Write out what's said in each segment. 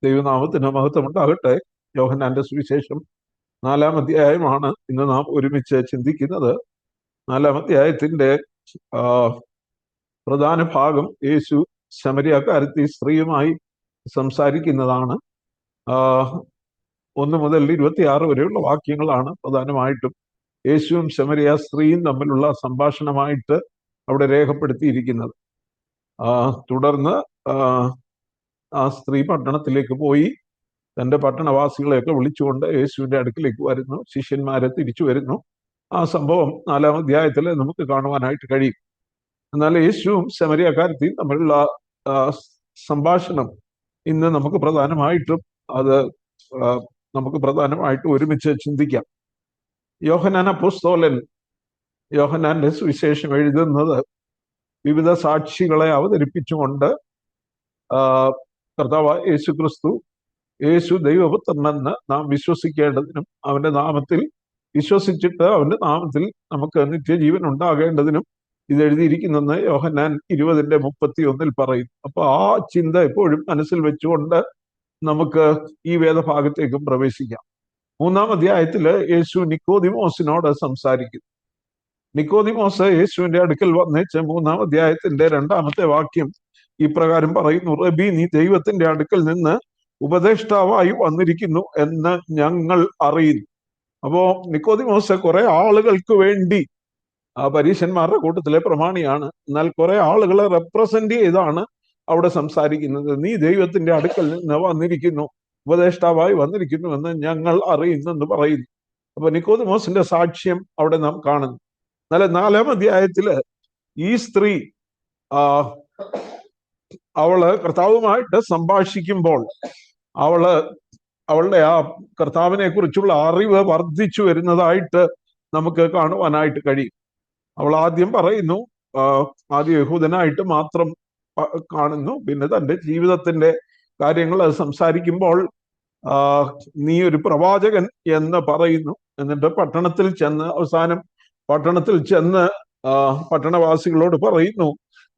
ദൈവനാമത്തിന് മഹത്വം ഉണ്ടാകട്ടെ. യോഹന്നാന്റെ സുവിശേഷം 4-ാം അധ്യായമാണ് ഇന്ന് നാം ഒരുമിച്ച് ചിന്തിക്കുന്നത്. 4-ാം അധ്യായത്തിന്റെ പ്രധാന ഭാഗം യേശു ശമരിയാക്കാരത്തി സ്ത്രീയുമായി സംസാരിക്കുന്നതാണ്. 1 മുതൽ 26 വരെയുള്ള വാക്യങ്ങളാണ് പ്രധാനമായിട്ടും യേശുവും ശമരിയ സ്ത്രീയും തമ്മിലുള്ള സംഭാഷണമായിട്ട് അവിടെ രേഖപ്പെടുത്തിയിരിക്കുന്നത്. തുടർന്ന് ആ സ്ത്രീ പട്ടണത്തിലേക്ക് പോയി തന്റെ പട്ടണവാസികളെയൊക്കെ വിളിച്ചുകൊണ്ട് യേശുവിന്റെ അടുക്കിലേക്ക് വരുന്നു. ശിഷ്യന്മാരെ തിരിച്ചു വരുന്നു. ആ സംഭവം 4-ാം അധ്യായത്തിൽ നമുക്ക് കാണുവാനായിട്ട് കഴിയും. എന്നാൽ യേശുവും ശമരിയക്കാരത്തിയും തമ്മിലുള്ള സംഭാഷണം ഇന്ന് നമുക്ക് പ്രധാനമായിട്ടും ഒരുമിച്ച് ചിന്തിക്കാം. യോഹന്നാൻ അപ്പോസ്തലൻ യോഹന്നാന്റെ സുവിശേഷം എഴുതുന്നത് വിവിധ സാക്ഷികളെ അവതരിപ്പിച്ചുകൊണ്ട് കർത്താവ് യേശു ക്രിസ്തു യേശു ദൈവപുത്രനെന്ന് നാം വിശ്വസിക്കേണ്ടതിനും അവന്റെ നാമത്തിൽ വിശ്വസിച്ചിട്ട് അവന്റെ നാമത്തിൽ നമുക്ക് നിത്യജീവൻ ഉണ്ടാകേണ്ടതിനും ഇത് എഴുതിയിരിക്കുന്നെന്ന് യോഹന്നാൻ 20:31 പറയും. അപ്പൊ ആ ചിന്ത എപ്പോഴും മനസ്സിൽ വെച്ചുകൊണ്ട് നമുക്ക് ഈ വേദഭാഗത്തേക്കും പ്രവേശിക്കാം. 3-ാം അധ്യായത്തില് യേശു നിക്കോദിമോസിനോട് സംസാരിക്കുന്നു. നിക്കോദിമോസ് യേശുവിന്റെ അടുക്കൽ വന്നേച്ച് 3-ാം അധ്യായത്തിന്റെ 2-ാമത്തെ വാക്യം ഇപ്രകാരം പറയുന്നു: റബി, നീ ദൈവത്തിന്റെ അടുക്കൽ നിന്ന് ഉപദേഷ്ടാവായി വന്നിരിക്കുന്നു എന്ന് ഞങ്ങൾ അറിയുന്നു. അപ്പോ നിക്കോദിമോസ് കുറെ ആളുകൾക്ക് വേണ്ടി പരീശന്മാരുടെ കൂട്ടത്തിലെ പ്രമാണിയാണ്. എന്നാൽ കുറെ ആളുകളെ റെപ്രസെന്റ് ചെയ്താണ് അവിടെ സംസാരിക്കുന്നത്. നീ ദൈവത്തിന്റെ അടുക്കൽ നിന്ന് വന്നിരിക്കുന്നു, ഉപദേഷ്ടാവായി വന്നിരിക്കുന്നു എന്ന് ഞങ്ങൾ അറിയുന്നെന്ന് പറയുന്നു. അപ്പൊ നിക്കോദിമോസിന്റെ സാക്ഷ്യം അവിടെ നാം കാണുന്നു. എന്നാൽ 4-ാം അധ്യായത്തില് ഈ സ്ത്രീ അവള് കർത്താവുമായിട്ട് സംഭാഷിക്കുമ്പോൾ അവളുടെ ആ കർത്താവിനെ കുറിച്ചുള്ള അറിവ് വർദ്ധിച്ചു വരുന്നതായിട്ട് നമുക്ക് കാണുവാനായിട്ട് കഴിയും. അവൾ ആദ്യം പറയുന്നു, ആദ്യം യഹൂദനായിട്ട് മാത്രം കാണുന്നു, പിന്നെ തന്റെ ജീവിതത്തിന്റെ കാര്യങ്ങൾ സംസാരിക്കുമ്പോൾ നീ ഒരു പ്രവാചകൻ എന്ന് പറയുന്നു. എന്നിട്ട് അവസാനം പട്ടണത്തിൽ ചെന്ന് പട്ടണവാസികളോട് പറയുന്നു,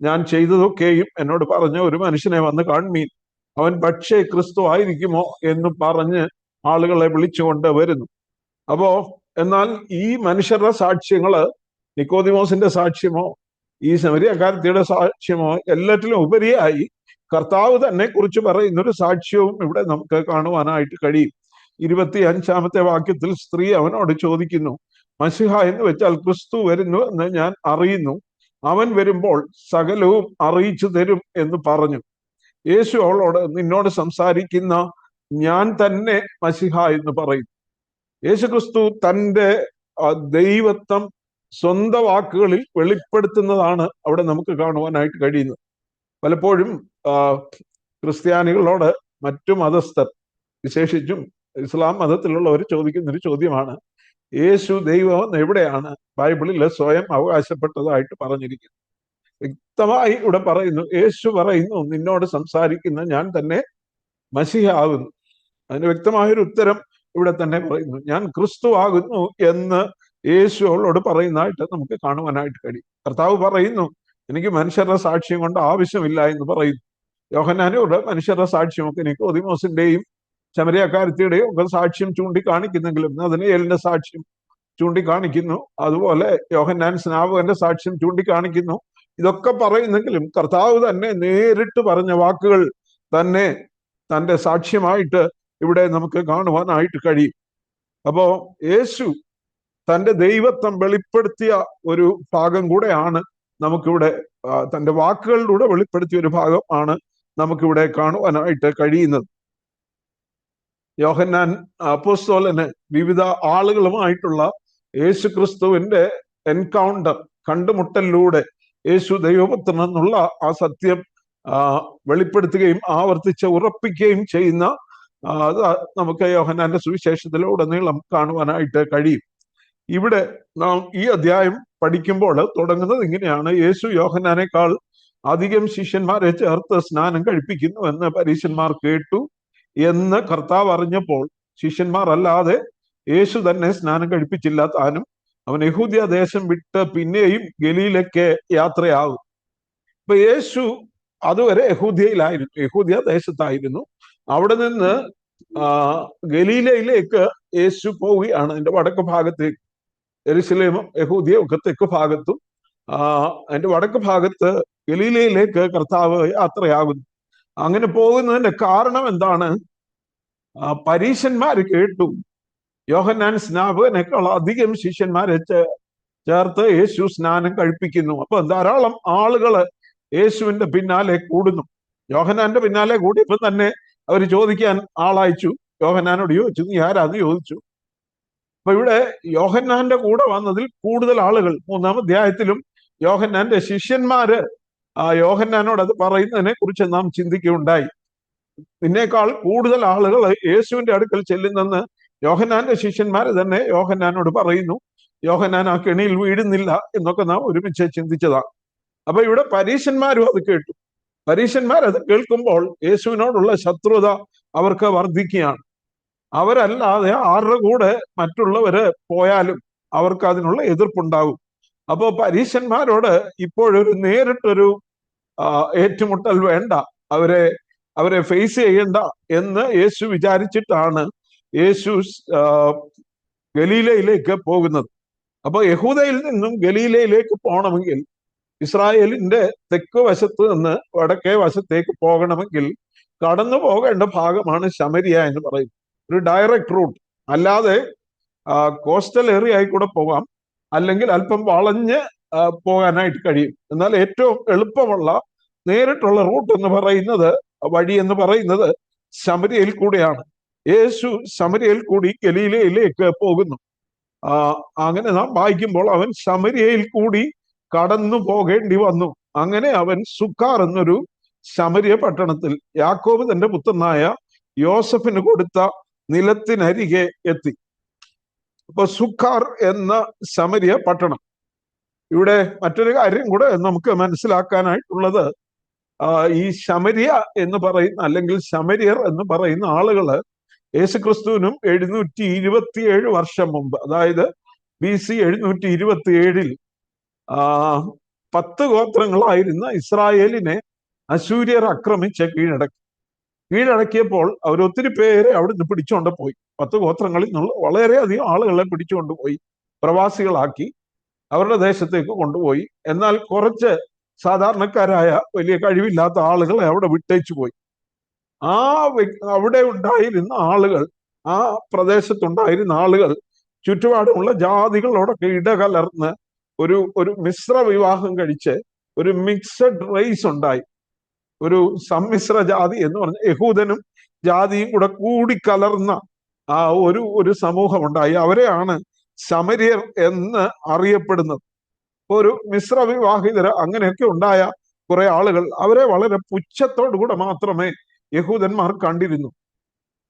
ഞാൻ ചെയ്തതൊക്കെയും എന്നോട് പറഞ്ഞ ഒരു മനുഷ്യനെ വന്ന് കാൺമീൻ, അവൻ പക്ഷേ ക്രിസ്തു ആയിരിക്കുമോ എന്ന് പറഞ്ഞ് ആളുകളെ വിളിച്ചുകൊണ്ട് വരുന്നു. അപ്പോ എന്നാൽ ഈ മനുഷ്യരുടെ സാക്ഷ്യങ്ങള്, നിക്കോദിമോസിന്റെ സാക്ഷ്യമോ ഈ ശമരിയക്കാരത്തിയുടെ സാക്ഷ്യമോ എല്ലാറ്റിലും ഉപരിയായി കർത്താവ് തന്നെ കുറിച്ച് പറയുന്ന ഒരു സാക്ഷ്യവും ഇവിടെ നമുക്ക് കാണുവാനായിട്ട് കഴിയും. 25-ാമത്തെ വാക്യത്തിൽ സ്ത്രീ അവനോട് ചോദിക്കുന്നു, മശിഹ എന്ന് വെച്ചാൽ ക്രിസ്തു വരുന്നു എന്ന് ഞാൻ അറിയുന്നു, അവൻ വരുമ്പോൾ സകലവും അറിയിച്ചു തരും എന്ന് പറഞ്ഞു. യേശു അവളോട്, നിന്നോട് സംസാരിക്കുന്ന ഞാൻ തന്നെ മശിഹ എന്ന് പറയും. യേശു ക്രിസ്തു തന്റെ ദൈവത്വം സ്വന്തം വാക്കുകളിൽ വെളിപ്പെടുത്തുന്നതാണ് അവിടെ നമുക്ക് കാണുവാനായിട്ട് കഴിയുന്നത്. പലപ്പോഴും ക്രിസ്ത്യാനികളോട് മറ്റു മതസ്ഥർ, വിശേഷിച്ചും ഇസ്ലാം മതത്തിലുള്ളവർ ചോദിക്കുന്നൊരു ചോദ്യമാണ്, യേശു ദൈവം എവിടെയാണ് ബൈബിളിൽ സ്വയം അവകാശപ്പെട്ടതായിട്ട് പറഞ്ഞിരിക്കുന്നത്? വ്യക്തമായി ഇവിടെ പറയുന്നു, യേശു പറയുന്നു, നിന്നോട് സംസാരിക്കുന്ന ഞാൻ തന്നെ മശിഹ ആകുന്നു. അതിന് വ്യക്തമായൊരു ഉത്തരം ഇവിടെ തന്നെ പറയുന്നു. ഞാൻ ക്രിസ്തു ആകുന്നു എന്ന് യേശു അവളോട് പറയുന്നതായിട്ട് നമുക്ക് കാണുവാനായിട്ട് കഴിയും. കർത്താവ് പറയുന്നു, എനിക്ക് മനുഷ്യരുടെ സാക്ഷ്യം കൊണ്ട് ആവശ്യമില്ല എന്ന് പറയുന്നു. യോഹന്നാനോട് മനുഷ്യരുടെ സാക്ഷ്യമൊക്കെ നിക്കോദിമോസിന്റെയും ശമരിയക്കാരത്തിയുടെയും ഒക്കെ സാക്ഷ്യം ചൂണ്ടിക്കാണിക്കുന്നെങ്കിലും നഥനയേലിന്റെ സാക്ഷ്യം ചൂണ്ടിക്കാണിക്കുന്നു, അതുപോലെ യോഹന്നാൻ സ്നാപകന്റെ സാക്ഷ്യം ചൂണ്ടിക്കാണിക്കുന്നു. ഇതൊക്കെ പറയുന്നെങ്കിലും കർത്താവ് തന്നെ നേരിട്ട് പറഞ്ഞ വാക്കുകൾ തന്നെ തന്റെ സാക്ഷ്യമായിട്ട് ഇവിടെ നമുക്ക് കാണുവാനായിട്ട് കഴിയും. അപ്പോ യേശു തന്റെ ദൈവത്വം വെളിപ്പെടുത്തിയ ഒരു ഭാഗം കൂടെയാണ് നമുക്കിവിടെ, തന്റെ വാക്കുകളിലൂടെ വെളിപ്പെടുത്തിയ ഒരു ഭാഗമാണ് നമുക്കിവിടെ കാണുവാനായിട്ട് കഴിയുന്നത്. യോഹന്നാൻ അപ്പോസ്തലന് വിവിധ ആളുകളുമായിട്ടുള്ള യേശു ക്രിസ്തുവിന്റെ എൻകൗണ്ടർ, കണ്ടുമുട്ടലിലൂടെ യേശു ദൈവപുത്രൻ എന്നുള്ള ആ സത്യം വെളിപ്പെടുത്തുകയും ആവർത്തിച്ച് ഉറപ്പിക്കുകയും ചെയ്യുന്ന നമുക്ക് യോഹന്നാന്റെ സുവിശേഷത്തിലുടനീളം കാണുവാനായിട്ട് കഴിയും. ഇവിടെ നാം ഈ അധ്യായം പഠിക്കുമ്പോൾ തുടങ്ങുന്നത് ഇങ്ങനെയാണ്: യേശു യോഹന്നാനേക്കാൾ അധികം ശിഷ്യന്മാരെ ചേർത്ത് സ്നാനം കഴിപ്പിക്കുന്നു എന്ന് പരീശന്മാർ കേട്ടു എന്ന് കർത്താവ് അറിഞ്ഞപ്പോൾ ശിഷ്യന്മാർ അല്ലാതെ യേശു തന്നെ സ്നാനം കഴിപ്പിച്ചില്ല താനും. അവൻ യഹൂദ്യ ദേശം വിട്ട് പിന്നെയും ഗലീലയ്ക്ക് യാത്രയാകും. ഇപ്പൊ യേശു അതുവരെ യഹൂദ്യയിലായിരുന്നു, യഹൂദ്യ ദേശത്തായിരുന്നു. അവിടെ നിന്ന് ഗലീലയിലേക്ക് യേശു പോവുകയാണ്. അതിന്റെ വടക്ക് ഭാഗത്തേക്ക്. യെരുശലേമും യഹൂദ്യയും ഒക്കെ തെക്ക് ഭാഗത്തും അതിന്റെ വടക്ക് ഭാഗത്ത് ഗലീലയിലേക്ക് കർത്താവ് യാത്രയാകുന്നു. അങ്ങനെ പോകുന്നതിന്റെ കാരണം എന്താണ്? പരീശന്മാര് കേട്ടു യോഹന്നാൻ സ്നാപകനേക്കാൾ അധികം ശിഷ്യന്മാരെ ചേർത്ത് യേശു സ്നാനം കഴിപ്പിക്കുന്നു. അപ്പൊ ധാരാളം ആളുകള് യേശുവിന്റെ പിന്നാലെ കൂടുന്നു. യോഹന്നാന്റെ പിന്നാലെ കൂടിയപ്പോ തന്നെ അവർ ചോദിക്കാൻ ആളയച്ചു. യോഹന്നാനോട് ചോദിച്ചു, നീ ആരാന്ന് ചോദിച്ചു. അപ്പൊ ഇവിടെ യോഹന്നാന്റെ കൂടെ വന്നതിൽ കൂടുതൽ ആളുകൾ 3-ാം അധ്യായത്തിലും യോഹന്നാന്റെ ശിഷ്യന്മാര് യോഹന്നാനോട് അത് പറയുന്നതിനെ കുറിച്ച് നാം ചിന്തിക്കുകയുണ്ടായി. നിന്നേക്കാൾ കൂടുതൽ ആളുകൾ യേശുവിന്റെ അടുക്കൽ ചെല്ലുന്നെന്ന് യോഹന്നാന്റെ ശിഷ്യന്മാര് തന്നെ യോഹന്നാനോട് പറയുന്നു. യോഹന്നാൻ ആ കെണിയിൽ വീഴുന്നില്ല എന്നൊക്കെ നാം ഒരുമിച്ച് ചിന്തിച്ചതാണ്. അപ്പൊ ഇവിടെ പരീശന്മാരും അത് കേട്ടു. പരീശന്മാർ അത് കേൾക്കുമ്പോൾ യേശുവിനോടുള്ള ശത്രുത അവർക്ക് വർദ്ധിക്കുകയാണ്. അവരല്ലാതെ ആരുടെ കൂടെ മറ്റുള്ളവര് പോയാലും അവർക്ക് അതിനുള്ള എതിർപ്പുണ്ടാകും. അപ്പോ പരീശന്മാരോട് ഇപ്പോഴൊരു നേരിട്ടൊരു ഏറ്റുമുട്ടൽ വേണ്ട, അവരെ ഫേസ് ചെയ്യണ്ട എന്ന് യേശു വിചാരിച്ചിട്ടാണ് യേശു ഗലീലയിലേക്ക് പോകുന്നത്. അപ്പൊ യഹൂദയിൽ നിന്നും ഗലീലയിലേക്ക് പോകണമെങ്കിൽ, ഇസ്രായേലിന്റെ തെക്ക് വശത്ത് നിന്ന് വടക്കേ വശത്തേക്ക് പോകണമെങ്കിൽ കടന്നു പോകേണ്ട ഭാഗമാണ് ശമരിയ എന്ന് പറയുന്നത്. ഒരു ഡയറക്റ്റ് റൂട്ട്, അല്ലാതെ കോസ്റ്റൽ ഏരിയ ആയി കൂടെ പോകാം, അല്ലെങ്കിൽ അല്പം വളഞ്ഞ് പോകാനായിട്ട് കഴിയും. എന്നാൽ ഏറ്റവും എളുപ്പമുള്ള നേരിട്ടുള്ള റൂട്ട് എന്ന് പറയുന്നത്, വഴി എന്ന് പറയുന്നത് ശമരിയയിൽ കൂടെയാണ്. യേശു ശമരിയയിൽ കൂടി ഗലീലയിലേക്ക് പോകുന്നു. അങ്ങനെ നാം വായിക്കുമ്പോൾ അവൻ ശമരിയയിൽ കൂടി കടന്നു പോകേണ്ടി വന്നു. അങ്ങനെ അവൻ സുക്കാർ എന്നൊരു ശമരിയ പട്ടണത്തിൽ യാക്കോബ് തന്റെ പുത്രനായ യോസഫിന് കൊടുത്ത നിലത്തിനരികെ എത്തി. അപ്പൊ സുക്കാർ എന്ന ശമരിയ പട്ടണം. ഇവിടെ മറ്റൊരു കാര്യം കൂടെ നമുക്ക് മനസ്സിലാക്കാനായിട്ടുള്ളത്, ഈ ശമരിയ എന്ന് പറയുന്ന, അല്ലെങ്കിൽ ശമരിയർ എന്ന് പറയുന്ന ആളുകള് യേശുക്രിസ്തുവിനും 727 വർഷം മുമ്പ്, അതായത് BC 727 10 ഗോത്രങ്ങളായിരുന്ന ഇസ്രായേലിനെ അശൂര്യർ ആക്രമിച്ച് കീഴടക്കിയപ്പോൾ അവർ ഒത്തിരി പേരെ അവിടുന്ന് പിടിച്ചുകൊണ്ട് പോയി. 10 ഗോത്രങ്ങളിൽ നിന്നുള്ള വളരെയധികം ആളുകളെ പിടിച്ചുകൊണ്ട് പോയി പ്രവാസികളാക്കി അവരുടെ ദേശത്തേക്ക് കൊണ്ടുപോയി. എന്നാൽ കുറച്ച് സാധാരണക്കാരായ വലിയ കഴിവില്ലാത്ത ആളുകളെ അവിടെ വിട്ടേച്ചു പോയി. അവിടെ ഉണ്ടായിരുന്ന ആളുകൾ, ആ പ്രദേശത്തുണ്ടായിരുന്ന ആളുകൾ ചുറ്റുപാടുമുള്ള ജാതികളോടൊക്കെ ഇടകലർന്ന് ഒരു മിശ്ര വിവാഹം കഴിച്ച് ഒരു മിക്സഡ് റേസ് ഉണ്ടായി. ഒരു സമ്മിശ്ര ജാതി എന്ന് പറഞ്ഞ യഹൂദനും ജാതിയും കൂടെ കൂടിക്കലർന്ന ഒരു സമൂഹം ഉണ്ടായി. അവരെയാണ് ശമര്യർ എന്ന് അറിയപ്പെടുന്നത്. ഒരു മിശ്ര വിവാഹിതര് അങ്ങനെയൊക്കെ ഉണ്ടായ കുറെ ആളുകൾ, അവരെ വളരെ പുച്ഛത്തോടു കൂടെ മാത്രമേ യഹൂദന്മാർ കണ്ടിരുന്നു.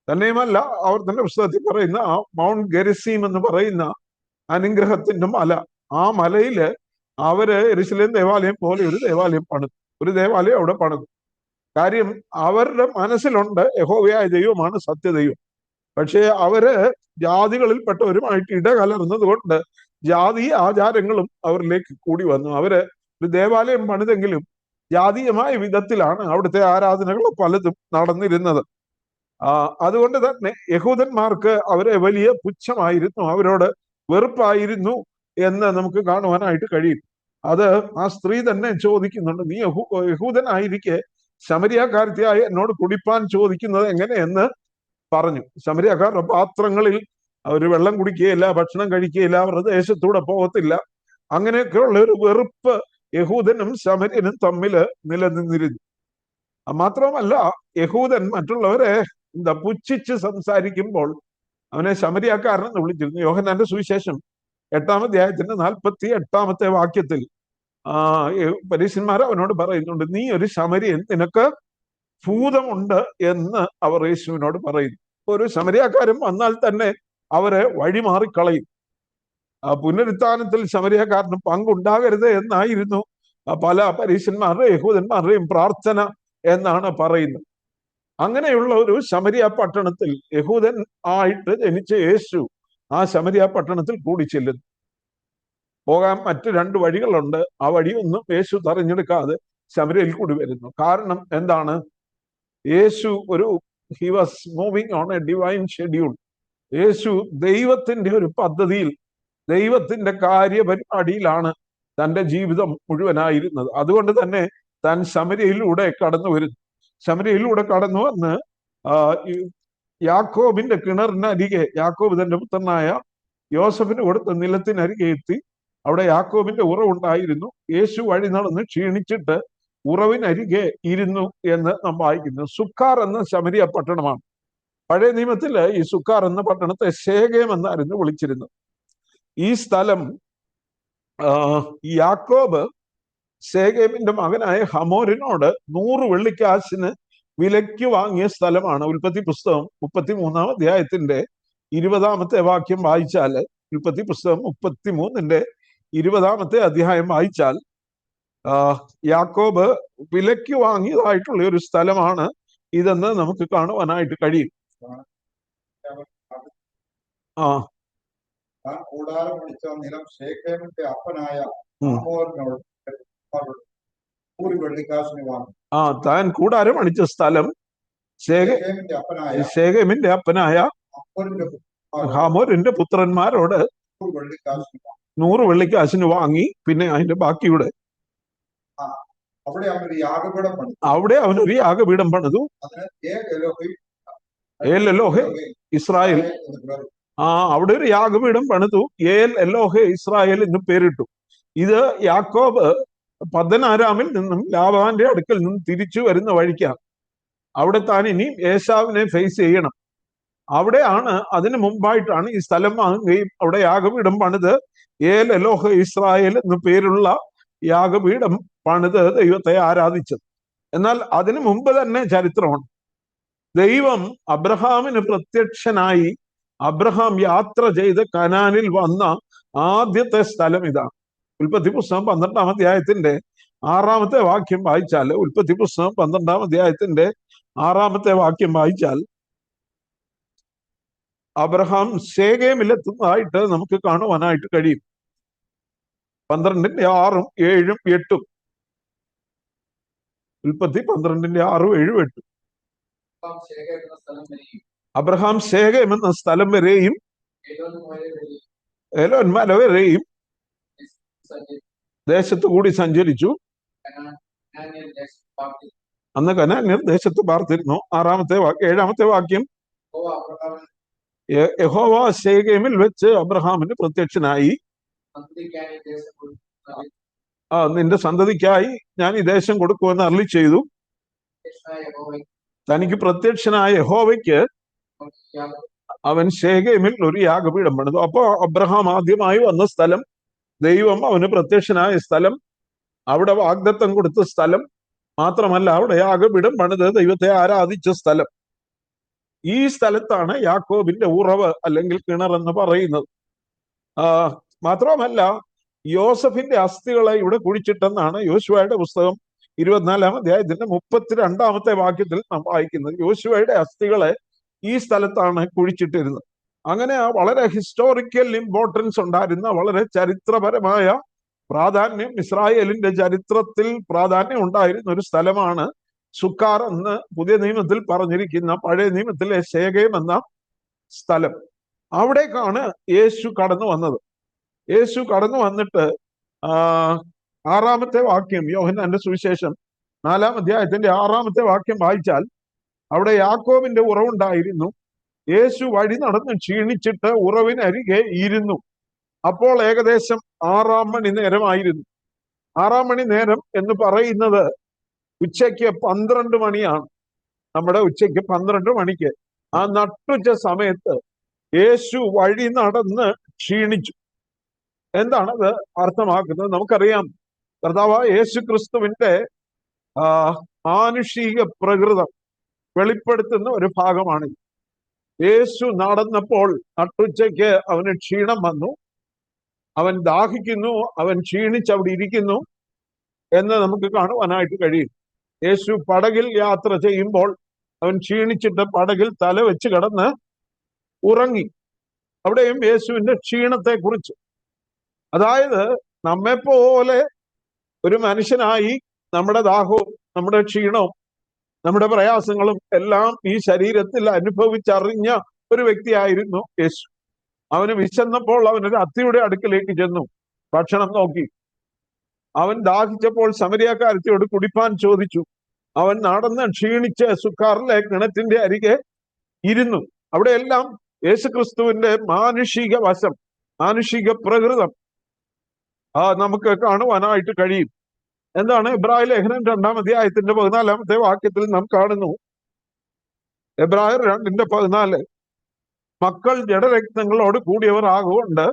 തന്നെയുമല്ല, അവർ തന്നെ പുസ്തകത്തിൽ പറയുന്ന മൗണ്ട് ഗെരിസീം എന്ന് പറയുന്ന അനുഗ്രഹത്തിന്റെ മല, ആ മലയില് അവര് യെരുശലേം ദേവാലയം പോലെ ഒരു ദേവാലയം അവിടെ പണിതു. കാര്യം, അവരുടെ മനസ്സിലുണ്ട് യഹോവയായ ദൈവമാണ് സത്യദൈവം. പക്ഷേ അവര് ജാതികളിൽപ്പെട്ടവരുമായിട്ട് ഇടകലർന്നത് കൊണ്ട് ജാതീയ ആചാരങ്ങളും അവരിലേക്ക് കൂടി വന്നു. അവര് ഒരു ദേവാലയം പണിതെങ്കിലും ജാതീയമായ വിധത്തിലാണ് അവിടുത്തെ ആരാധനകൾ പലതും നടന്നിരുന്നത്. അതുകൊണ്ട് തന്നെ യഹൂദന്മാർക്ക് അവരെ വലിയ പുച്ഛമായിരുന്നു, അവരോട് വെറുപ്പായിരുന്നു എന്ന് നമുക്ക് കാണുവാനായിട്ട് കഴിയും. അത് ആ സ്ത്രീ തന്നെ ചോദിക്കുന്നുണ്ട്, നീ യഹൂദനായിരിക്കെ ശമരിയാക്കാരത്തിയായി എന്നോട് കുടിപ്പാൻ ചോദിക്കുന്നത് എങ്ങനെയെന്ന് പറഞ്ഞു. ശമരിയാക്കാരുടെ പാത്രങ്ങളിൽ അവർ വെള്ളം കുടിക്കുകയില്ല, ഭക്ഷണം കഴിക്കുകയില്ല, അവരുടെ ദേശത്തൂടെ പോകത്തില്ല. അങ്ങനെയൊക്കെയുള്ള ഒരു വെറുപ്പ് യഹൂദനും ശമര്യനും തമ്മിൽ നിലനിന്നിരുന്നു. മാത്രമല്ല, യഹൂദൻ മറ്റുള്ളവരെ പുച്ഛിച്ച് സംസാരിക്കുമ്പോൾ അവനെ ശമരിയാക്കാരനെന്ന് വിളിച്ചിരുന്നു. യോഹന്നാന്റെ സുവിശേഷം 8-ാം അധ്യായത്തിന്റെ 48-ാമത്തെ വാക്യത്തിൽ പരീശന്മാർ അവനോട് പറയുന്നുണ്ട്, നീ ഒരു ശമര്യൻ, നിനക്ക് ഭൂതമുണ്ട് എന്ന് അവർ യേശുവിനോട് പറയുന്നു. ഒരു ശമരിയാക്കാരൻ വന്നാൽ തന്നെ അവരെ വഴിമാറിക്കളയും. പുനരുത്ഥാനത്തിൽ ശമരിയാക്കാരന് പങ്കുണ്ടാകരുത് എന്നായിരുന്നു പല പരീശന്മാരുടെയും യഹൂദന്മാരുടെയും പ്രാർത്ഥന എന്നാണ് പറയുന്നത്. അങ്ങനെയുള്ള ഒരു ശമരിയ പട്ടണത്തിൽ യഹൂദൻ ആയിട്ട് ജനിച്ച യേശു ആ ശമരിയ പട്ടണത്തിൽ കൂടി ചെല്ലുന്നു. പോകാൻ മറ്റു 2 വഴികളുണ്ട്. ആ വഴിയൊന്നും യേശു തെരഞ്ഞെടുക്കാതെ ശമര്യയിൽ കൂടി വരുന്നു. കാരണം എന്താണ്? യേശു he was moving on a divine schedule. യേശു ദൈവത്തിന്റെ ഒരു പദ്ധതിയിൽ, ദൈവത്തിന്റെ കാര്യപരിപാടിയിലാണ് തന്റെ ജീവിതം മുഴുവനായിരുന്നത്. അതുകൊണ്ട് തന്നെ താൻ ശമര്യയിലൂടെ കടന്നു വരുന്നു. ശമര്യയിലൂടെ കടന്നു വന്ന് യാക്കോബിന്റെ കിണറിനരികെ, യാക്കോബ് തന്റെ പുത്രനായ യോസഫിന് കൊടുത്ത നിലത്തിനരികെ എത്തി. അവിടെ യാക്കോബിന്റെ ഉറവുണ്ടായിരുന്നു. യേശു വഴി നടന്ന് ക്ഷീണിച്ചിട്ട് ഉറവിനരികെ ഇരുന്നു എന്ന് നാം വായിക്കുന്നു. സുക്കാർ എന്ന ശമരിയ പട്ടണമാണ്. പഴയ നിയമത്തില് ഈ സുക്കാർ എന്ന പട്ടണത്തെ ശേഖേം എന്നായിരുന്നു വിളിച്ചിരുന്നത്. ഈ സ്ഥലം യാക്കോബ് ശേഖേമിന്റെ മകനായ ഹമോരിനോട് 100 വെള്ളിക്കാശിന് വിലയ്ക്ക് വാങ്ങിയ സ്ഥലമാണ്. ഉൽപ്പത്തി പുസ്തകം 33-ാം അധ്യായത്തിന്റെ 20-ാമത്തെ വാക്യം വായിച്ചാൽ, ഉൽപ്പത്തി പുസ്തകം 33-ന്റെ 20-ാമത്തെ അധ്യായം വായിച്ചാൽ യാക്കോബ് വിലയ്ക്ക് വാങ്ങിയതായിട്ടുള്ള ഒരു സ്ഥലമാണ് ഇതെന്ന് നമുക്ക് കാണുവാനായിട്ട് കഴിയും. കൂടാരം പിടിച്ച നിലം ശേഖേമിന്റെ അപ്പനായ ഹമോരിനോട് 100 വെള്ളിക്കാശിന് വാങ്ങി. താൻ കൂടാരം അണിച്ച സ്ഥലം ശേഖേമിന്റെ അപ്പനായ ഹമോരിന്റെ പുത്രന്മാരോട് 100 വെള്ളിക്കാശിന് വാങ്ങി. പിന്നെ അതിന്റെ ബാക്കിയുടെ അവിടെ അവനൊരു യാഗപീഠം പണിതു. ഏൽ എലോഹെ ഇസ്രായേൽ. അവിടെ ഒരു യാഗപീഠം പണിതു. ഏൽ എലോഹെ ഇസ്രായേൽ എന്ന് പേരിട്ടു. ഇത് യാക്കോബ് പദ്ദൻഅരാമിൽ നിന്നും ലാബാന്റെ അടുക്കൽ നിന്നും തിരിച്ചു വരുന്ന വഴിക്കാണ്. അവിടെ താൻ ഇനി ഏശാവിനെ ഫേസ് ചെയ്യണം. അവിടെയാണ്, അതിനു മുമ്പായിട്ടാണ് ഈ സ്ഥലം വാങ്ങുകയും അവിടെ യാഗപീഠം പണിത് ഏൽ എലോഹ ഇസ്രായേൽ എന്ന് പേരുള്ള യാഗപീഠം പണിത് ദൈവത്തെ ആരാധിച്ചത്. എന്നാൽ അതിനു മുമ്പ് തന്നെ ചരിത്രമാണ്. ദൈവം അബ്രഹാമിന് പ്രത്യക്ഷനായി അബ്രഹാം യാത്ര ചെയ്ത് കനാനിൽ വന്ന ആദ്യത്തെ സ്ഥലം ഇതാണ്. ഉൽപ്പത്തി പുസ്തകം 12-ാം അധ്യായത്തിന്റെ 6-ാമത്തെ വാക്യം വായിച്ചാൽ, ഉൽപ്പത്തി പുസ്തകം 12-ാം അധ്യായത്തിന്റെ 6-ാമത്തെ വാക്യം വായിച്ചാൽ അബ്രഹാം ശേഖേമിലെത്തുന്നതായിട്ട് നമുക്ക് കാണുവാനായിട്ട് കഴിയും. 12-ന്റെ 6-ഉം 7-ഉം 8-ഉം. ഉൽപ്പത്തി 12-ന്റെ 6-ഉം 7-ഉം 8-ഉം. അബ്രഹാം ശേഖേം എന്ന സ്ഥലം വരെയും ഏലോൻ മല വരെയും ദേശത്ത് കൂടി സഞ്ചരിച്ചു. അന്ന് കനാന്യർ ദേശത്ത് പാർത്തിരുന്നു. 7-ാമത്തെ വാക്യം, യഹോവ ശേഖേമിൽ വെച്ച് അബ്രഹാമിന് പ്രത്യക്ഷനായി, നിന്റെ സന്തതിക്കായി ഞാൻ ഈ ദേശം കൊടുക്കുമെന്ന് അരുളി ചെയ്തു. തനിക്ക് പ്രത്യക്ഷനായ യഹോവയ്ക്ക് അവൻ ശേഖേമിൽ ഒരു യാഗപീഠം പണിതു. അപ്പോ അബ്രഹാം ആദ്യമായി വന്ന സ്ഥലം, ദൈവം അവന് പ്രത്യക്ഷനായ സ്ഥലം, അവിടെ വാഗ്ദത്തം കൊടുത്ത സ്ഥലം, മാത്രമല്ല അവിടെ യാഗപീഠം പണിത് ദൈവത്തെ ആരാധിച്ച സ്ഥലം. ഈ സ്ഥലത്താണ് യാക്കോബിന്റെ ഉറവ് അല്ലെങ്കിൽ കിണർ എന്ന് പറയുന്നത്. മാത്രമല്ല യോസഫിന്റെ അസ്ഥികളെ ഇവിടെ കുഴിച്ചിട്ടെന്നാണ് യോശുവയുടെ പുസ്തകം 24-ാം അധ്യായത്തിന്റെ 32-ാമത്തെ വാക്യത്തിൽ നാം വായിക്കുന്നത്. യോശുവയുടെ അസ്ഥികളെ ഈ സ്ഥലത്താണ് കുഴിച്ചിട്ടിരുന്നത്. അങ്ങനെ വളരെ ഹിസ്റ്റോറിക്കൽ ഇമ്പോർട്ടൻസ് ഉണ്ടായിരുന്ന, വളരെ ചരിത്രപരമായ പ്രാധാന്യം, ഇസ്രായേലിന്റെ ചരിത്രത്തിൽ പ്രാധാന്യം ഉണ്ടായിരുന്ന ഒരു സ്ഥലമാണ് സുക്കാർ എന്ന് പുതിയ നിയമത്തിൽ പറഞ്ഞിരിക്കുന്ന പഴയ നിയമത്തിലെ ശേഖേം എന്ന സ്ഥലം. അവിടേക്കാണ് യേശു കടന്നു വന്നത്. യേശു കടന്നു വന്നിട്ട് 6-ാമത്തെ വാക്യം, യോഹന്നാന്റെ സുവിശേഷം 4-ാം അധ്യായത്തിന്റെ 6-ാമത്തെ വാക്യം വായിച്ചാൽ, അവിടെ യാക്കോബിന്റെ ഉറവുണ്ടായിരുന്നു. യേശു വഴി നടന്ന് ക്ഷീണിച്ചിട്ട് ഉറവിനരികെ ഇരുന്നു. അപ്പോൾ ഏകദേശം 6-ാം മണി നേരമായിരുന്നു. 6-ാം മണി നേരം എന്ന് പറയുന്നത് ഉച്ചയ്ക്ക് 12 മണിയാണ്. നമ്മുടെ ഉച്ചയ്ക്ക് 12 മണിക്ക് ആ നട്ടുച്ച സമയത്ത് യേശു വഴി നടന്ന് ക്ഷീണിച്ചു. എന്താണത് അർത്ഥമാക്കുന്നത്? നമുക്കറിയാം, കർത്താവായ യേശു ക്രിസ്തുവിന്റെ മാനുഷിക പ്രകൃതം വെളിപ്പെടുത്തുന്ന ഒരു ഭാഗമാണ്. യേശു നടന്നപ്പോൾ നട്ടുച്ചയ്ക്ക് അവന് ക്ഷീണം വന്നു, അവൻ ദാഹിക്കുന്നു, അവൻ ക്ഷീണിച്ച് അവിടെ ഇരിക്കുന്നു എന്ന് നമുക്ക് കാണുവാനായിട്ട് കഴിയും. യേശു പടകിൽ യാത്ര ചെയ്യുമ്പോൾ അവൻ ക്ഷീണിച്ചിട്ട് പടകിൽ തല വെച്ച് കിടന്ന് ഉറങ്ങി. അവിടെയും യേശുവിന്റെ ക്ഷീണത്തെ കുറിച്ച്, അതായത് നമ്മെപ്പോലെ ഒരു മനുഷ്യനായി നമ്മുടെ ദാഹവും നമ്മുടെ ക്ഷീണവും നമ്മുടെ പ്രയാസങ്ങളും എല്ലാം ഈ ശരീരത്തിൽ അനുഭവിച്ചറിഞ്ഞ ഒരു വ്യക്തിയായിരുന്നു യേശു. അവന് വിശന്നപ്പോൾ അവനൊരു അത്തിയുടെ അടുക്കലേക്ക് ചെന്നു, ഭക്ഷണം നോക്കി. അവൻ ദാഹിച്ചപ്പോൾ ശമരിയാക്കാരത്തിയോട് കുടിപ്പാൻ ചോദിച്ചു. അവൻ നടന്ന് ക്ഷീണിച്ച് സുക്കാറിലെ കിണറ്റിന്റെ അരികെ ഇരുന്നു. അവിടെയെല്ലാം യേശുക്രിസ്തുവിന്റെ മാനുഷിക വശം, മാനുഷിക പ്രകൃതം നമുക്ക് കാണുവാനായിട്ട് കഴിയും. എന്താണ് എബ്രായ ലേഖനം 2-ാം അധ്യായത്തിന്റെ 14-ാമത്തെ വാക്യത്തിൽ നാം കാണുന്നു. എബ്രായർ 2:14, മക്കൾ ജഡരക്തങ്ങളോട് കൂടിയവർ ആകൊണ്ട്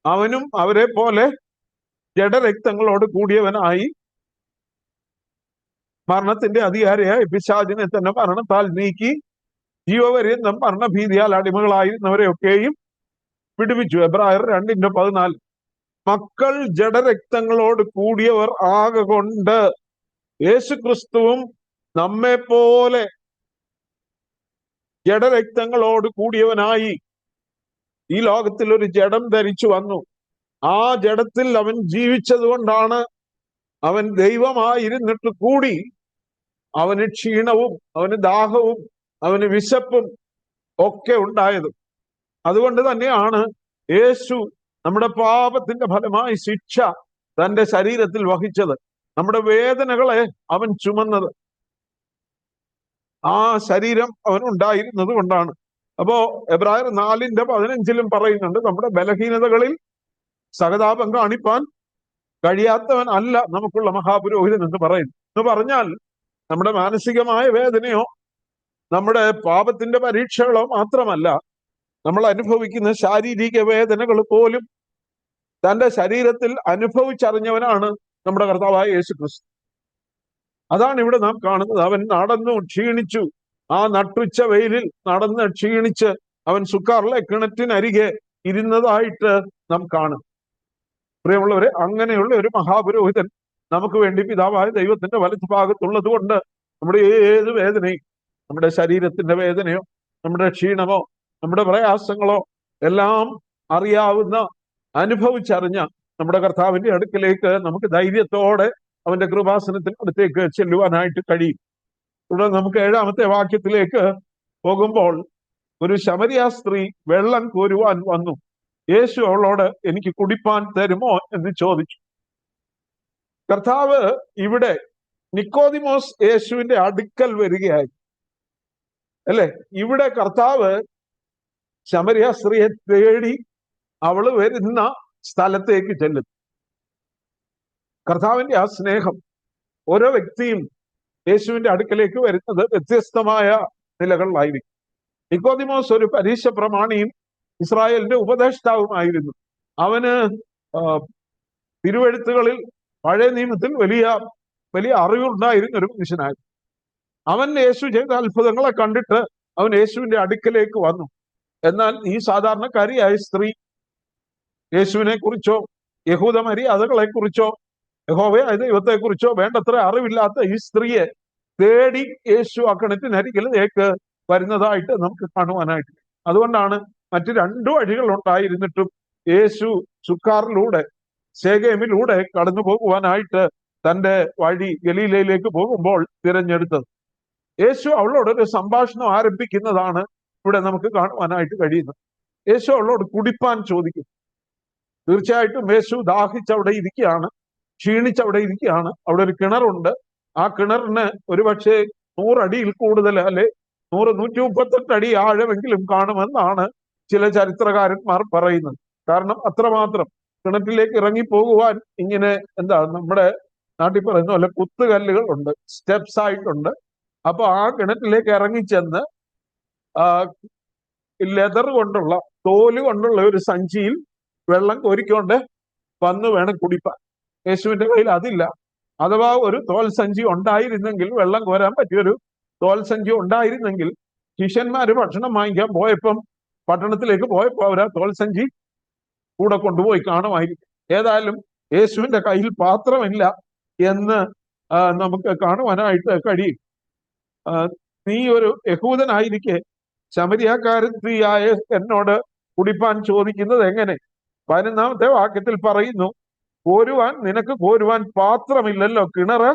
അവനും അവരെ പോലെ ജഡരക്തങ്ങളോട് കൂടിയവനായി മരണത്തിന്റെ അധികാരിയായ പിശാചിനെ തന്നെ മരണത്താൽ നീക്കി ജീവപര്യന്തം മരണഭീതിയാൽ അടിമകളായിരുന്നവരെയൊക്കെയും വിടുവിച്ചു. എബ്രായർ 2:14. മക്കൾ ജഡരക്തങ്ങളോട് കൂടിയവർ ആകൊണ്ട് യേശുക്രിസ്തുവും നമ്മെ പോലെ ജഡരക്തങ്ങളോട് കൂടിയവനായി ഈ ലോകത്തിൽ ഒരു ജഡം ധരിച്ചു വന്നു. ആ ജഡത്തിൽ അവൻ ജീവിച്ചത് കൊണ്ടാണ് അവൻ ദൈവമായിരുന്നിട്ട് കൂടി അവന് ക്ഷീണവും അവന് ദാഹവും അവന് വിശപ്പും ഒക്കെ ഉണ്ടായത്. അതുകൊണ്ട് തന്നെയാണ് യേശു നമ്മുടെ പാപത്തിന്റെ ഫലമായി ശിക്ഷ തന്റെ ശരീരത്തിൽ വഹിച്ചത്. നമ്മുടെ വേദനകളെ അവൻ ചുമന്നത്. ആ ശരീരം അവൻ ഉണ്ടായിരുന്നത് കൊണ്ടാണ്. അപ്പോ എബ്രായർ 4:15 പറയുന്നുണ്ട്, നമ്മുടെ ബലഹീനതകളിൽ സഹതാപം കാണിപ്പാൻ കഴിയാത്തവൻ അല്ല നമുക്കുള്ള മഹാപുരോഹിതൻ എന്ന് പറയുന്നു. എന്ന് പറഞ്ഞാൽ നമ്മുടെ മാനസികമായ വേദനയോ നമ്മുടെ പാപത്തിന്റെ പരീക്ഷകളോ മാത്രമല്ല, നമ്മൾ അനുഭവിക്കുന്ന ശാരീരിക വേദനകൾ പോലും തന്റെ ശരീരത്തിൽ അനുഭവിച്ചറിഞ്ഞവനാണ് നമ്മുടെ കർത്താവായ യേശുക്രിസ്തു. അതാണ് ഇവിടെ നാം കാണുന്നത്. അവൻ നടന്നു ക്ഷീണിച്ചു. ആ നട്ടുച്ച വെയിലിൽ നടന്ന് ക്ഷീണിച്ച് അവൻ സുക്കാറിലെ കിണറ്റിനരികെ ഇരുന്നതായിട്ട് നാം കാണും. പ്രിയമുള്ളവരെ, അങ്ങനെയുള്ള ഒരു മഹാപുരോഹിതൻ നമുക്ക് വേണ്ടി പിതാവായ ദൈവത്തിന്റെ വലതു ഭാഗത്തുള്ളത് കൊണ്ട് നമ്മുടെ ഏത് വേദനയും, നമ്മുടെ ശരീരത്തിന്റെ വേദനയോ നമ്മുടെ ക്ഷീണമോ നമ്മുടെ പ്രയാസങ്ങളോ എല്ലാം അറിയാവുന്ന, അനുഭവിച്ചറിഞ്ഞ നമ്മുടെ കർത്താവിന്റെ അടുക്കലേക്ക് നമുക്ക് ധൈര്യത്തോടെ അവന്റെ കൃപാസനത്തിന് അടുത്തേക്ക് ചെല്ലുവാനായിട്ട് കഴിയും. തുടർന്ന് നമുക്ക് 7-ാമത്തെ വാക്യത്തിലേക്ക് പോകുമ്പോൾ, ഒരു ശമരിയ സ്ത്രീ വെള്ളം കോരുവാൻ വന്നു. യേശു അവളോട് എനിക്ക് കുടിപ്പാൻ തരുമോ എന്ന് ചോദിച്ചു. കർത്താവ് ഇവിടെ നിക്കോദിമോസ് യേശുവിന്റെ അടുക്കൽ വരികയായി, അല്ലെ? ഇവിടെ കർത്താവ് ശമരിയ സ്ത്രീയെ തേടി അവള് വരുന്ന സ്ഥലത്തേക്ക് ചെല്ലുന്നു. കർത്താവിന്റെ ആ സ്നേഹം, ഓരോ വ്യക്തിയും യേശുവിന്റെ അടുക്കലേക്ക് വരുന്നത് വ്യത്യസ്തമായ നിലകളിലായിരിക്കും. നിക്കോദിമോസ് ഒരു പരീക്ഷ പ്രമാണിയും ഇസ്രായേലിന്റെ ഉപദേഷ്ടാവുമായിരുന്നു. അവന് തിരുവെഴുത്തുകളിൽ പഴയ നിയമത്തിൽ വലിയ വലിയ അറിവുണ്ടായിരുന്ന ഒരു മനുഷ്യനായിരുന്നു. അവൻ യേശു ചെയ്ത അത്ഭുതങ്ങളെ കണ്ടിട്ട് അവൻ യേശുവിന്റെ അടുക്കലേക്ക് വന്നു. എന്നാൽ ഈ സാധാരണക്കാരിയായ സ്ത്രീ യേശുവിനെ കുറിച്ചോ യഹൂദ മര്യാദകളെ കുറിച്ചോ യഹോവയായ ദൈവത്തെ കുറിച്ചോ വേണ്ടത്ര അറിവില്ലാത്ത ഈ സ്ത്രീയെ തേടി യേശു ആ കിണറ്റിനരികിലേക്ക് വരുന്നതായിട്ട് നമുക്ക് കാണുവാനായിട്ട്. അതുകൊണ്ടാണ് മറ്റു 2 വഴികൾ ഉണ്ടായിരുന്നിട്ടും യേശു സുക്കാറിലൂടെ ശേഖേമിലൂടെ കടന്നു പോകുവാനായിട്ട് തന്റെ വഴി ഗലീലയിലേക്ക് പോകുമ്പോൾ തിരഞ്ഞെടുത്തത്. യേശു അവളോടൊരു സംഭാഷണം ആരംഭിക്കുന്നതാണ് ഇവിടെ നമുക്ക് കാണുവാനായിട്ട് കഴിയുന്നത്. യേശു അവളോട് കുടിപ്പാൻ ചോദിക്കും. തീർച്ചയായിട്ടും യേശു ദാഹിച്ചവിടെ ഇരിക്കുകയാണ്, ക്ഷീണിച്ചവിടെ ഇരിക്കുകയാണ്. അവിടെ ഒരു കിണറുണ്ട്. ആ കിണറിന് ഒരുപക്ഷെ 100 അടിയിൽ കൂടുതൽ, അല്ലെ 100-138 അടി ആഴമെങ്കിലും കാണുമെന്നാണ് ചില ചരിത്രകാരന്മാർ പറയുന്നത്. കാരണം അത്രമാത്രം കിണറ്റിലേക്ക് ഇറങ്ങി പോകുവാൻ ഇങ്ങനെ നമ്മുടെ നാട്ടിൽ പറയുന്ന പോലെ കുത്തുകല്ലുകൾ ഉണ്ട്, സ്റ്റെപ്സ് ആയിട്ടുണ്ട്. അപ്പൊ ആ കിണറ്റിലേക്ക് ഇറങ്ങിച്ചെന്ന് ലെതർ കൊണ്ടുള്ള, തോല് കൊണ്ടുള്ള ഒരു സഞ്ചിയിൽ വെള്ളം കോരിക്കൊണ്ട് വന്ന് വേണം കുടിപ്പാൻ. യേശുവിന്റെ കയ്യിൽ അതില്ല. അഥവാ ഒരു തോൽ സഞ്ചി ഉണ്ടായിരുന്നെങ്കിൽ, വെള്ളം കോരാൻ പറ്റിയൊരു തോൽ സഞ്ചി ഉണ്ടായിരുന്നെങ്കിൽ, ശിഷ്യന്മാര് ഭക്ഷണം വാങ്ങിക്കാൻ പോയപ്പം, പട്ടണത്തിലേക്ക് പോയപ്പോ അവർ ആ തോൽ സഞ്ചി കൂടെ കൊണ്ടുപോയി കാണുമായിരിക്കും. ഏതായാലും യേശുവിന്റെ കയ്യിൽ പാത്രമില്ല എന്ന് നമുക്ക് കാണുവാനായിട്ട് കഴിയും. നീ ഒരു യഹൂദനായിരിക്കെ ശമരിയാക്കാരത്തിയായ എന്നോട് കുടിപ്പാൻ ചോദിക്കുന്നത് എങ്ങനെ? 11-ാമത്തെ വാക്യത്തിൽ പറയുന്നു, നിനക്ക് കോരുവാൻ പാത്രമില്ലല്ലോ, കിണറ്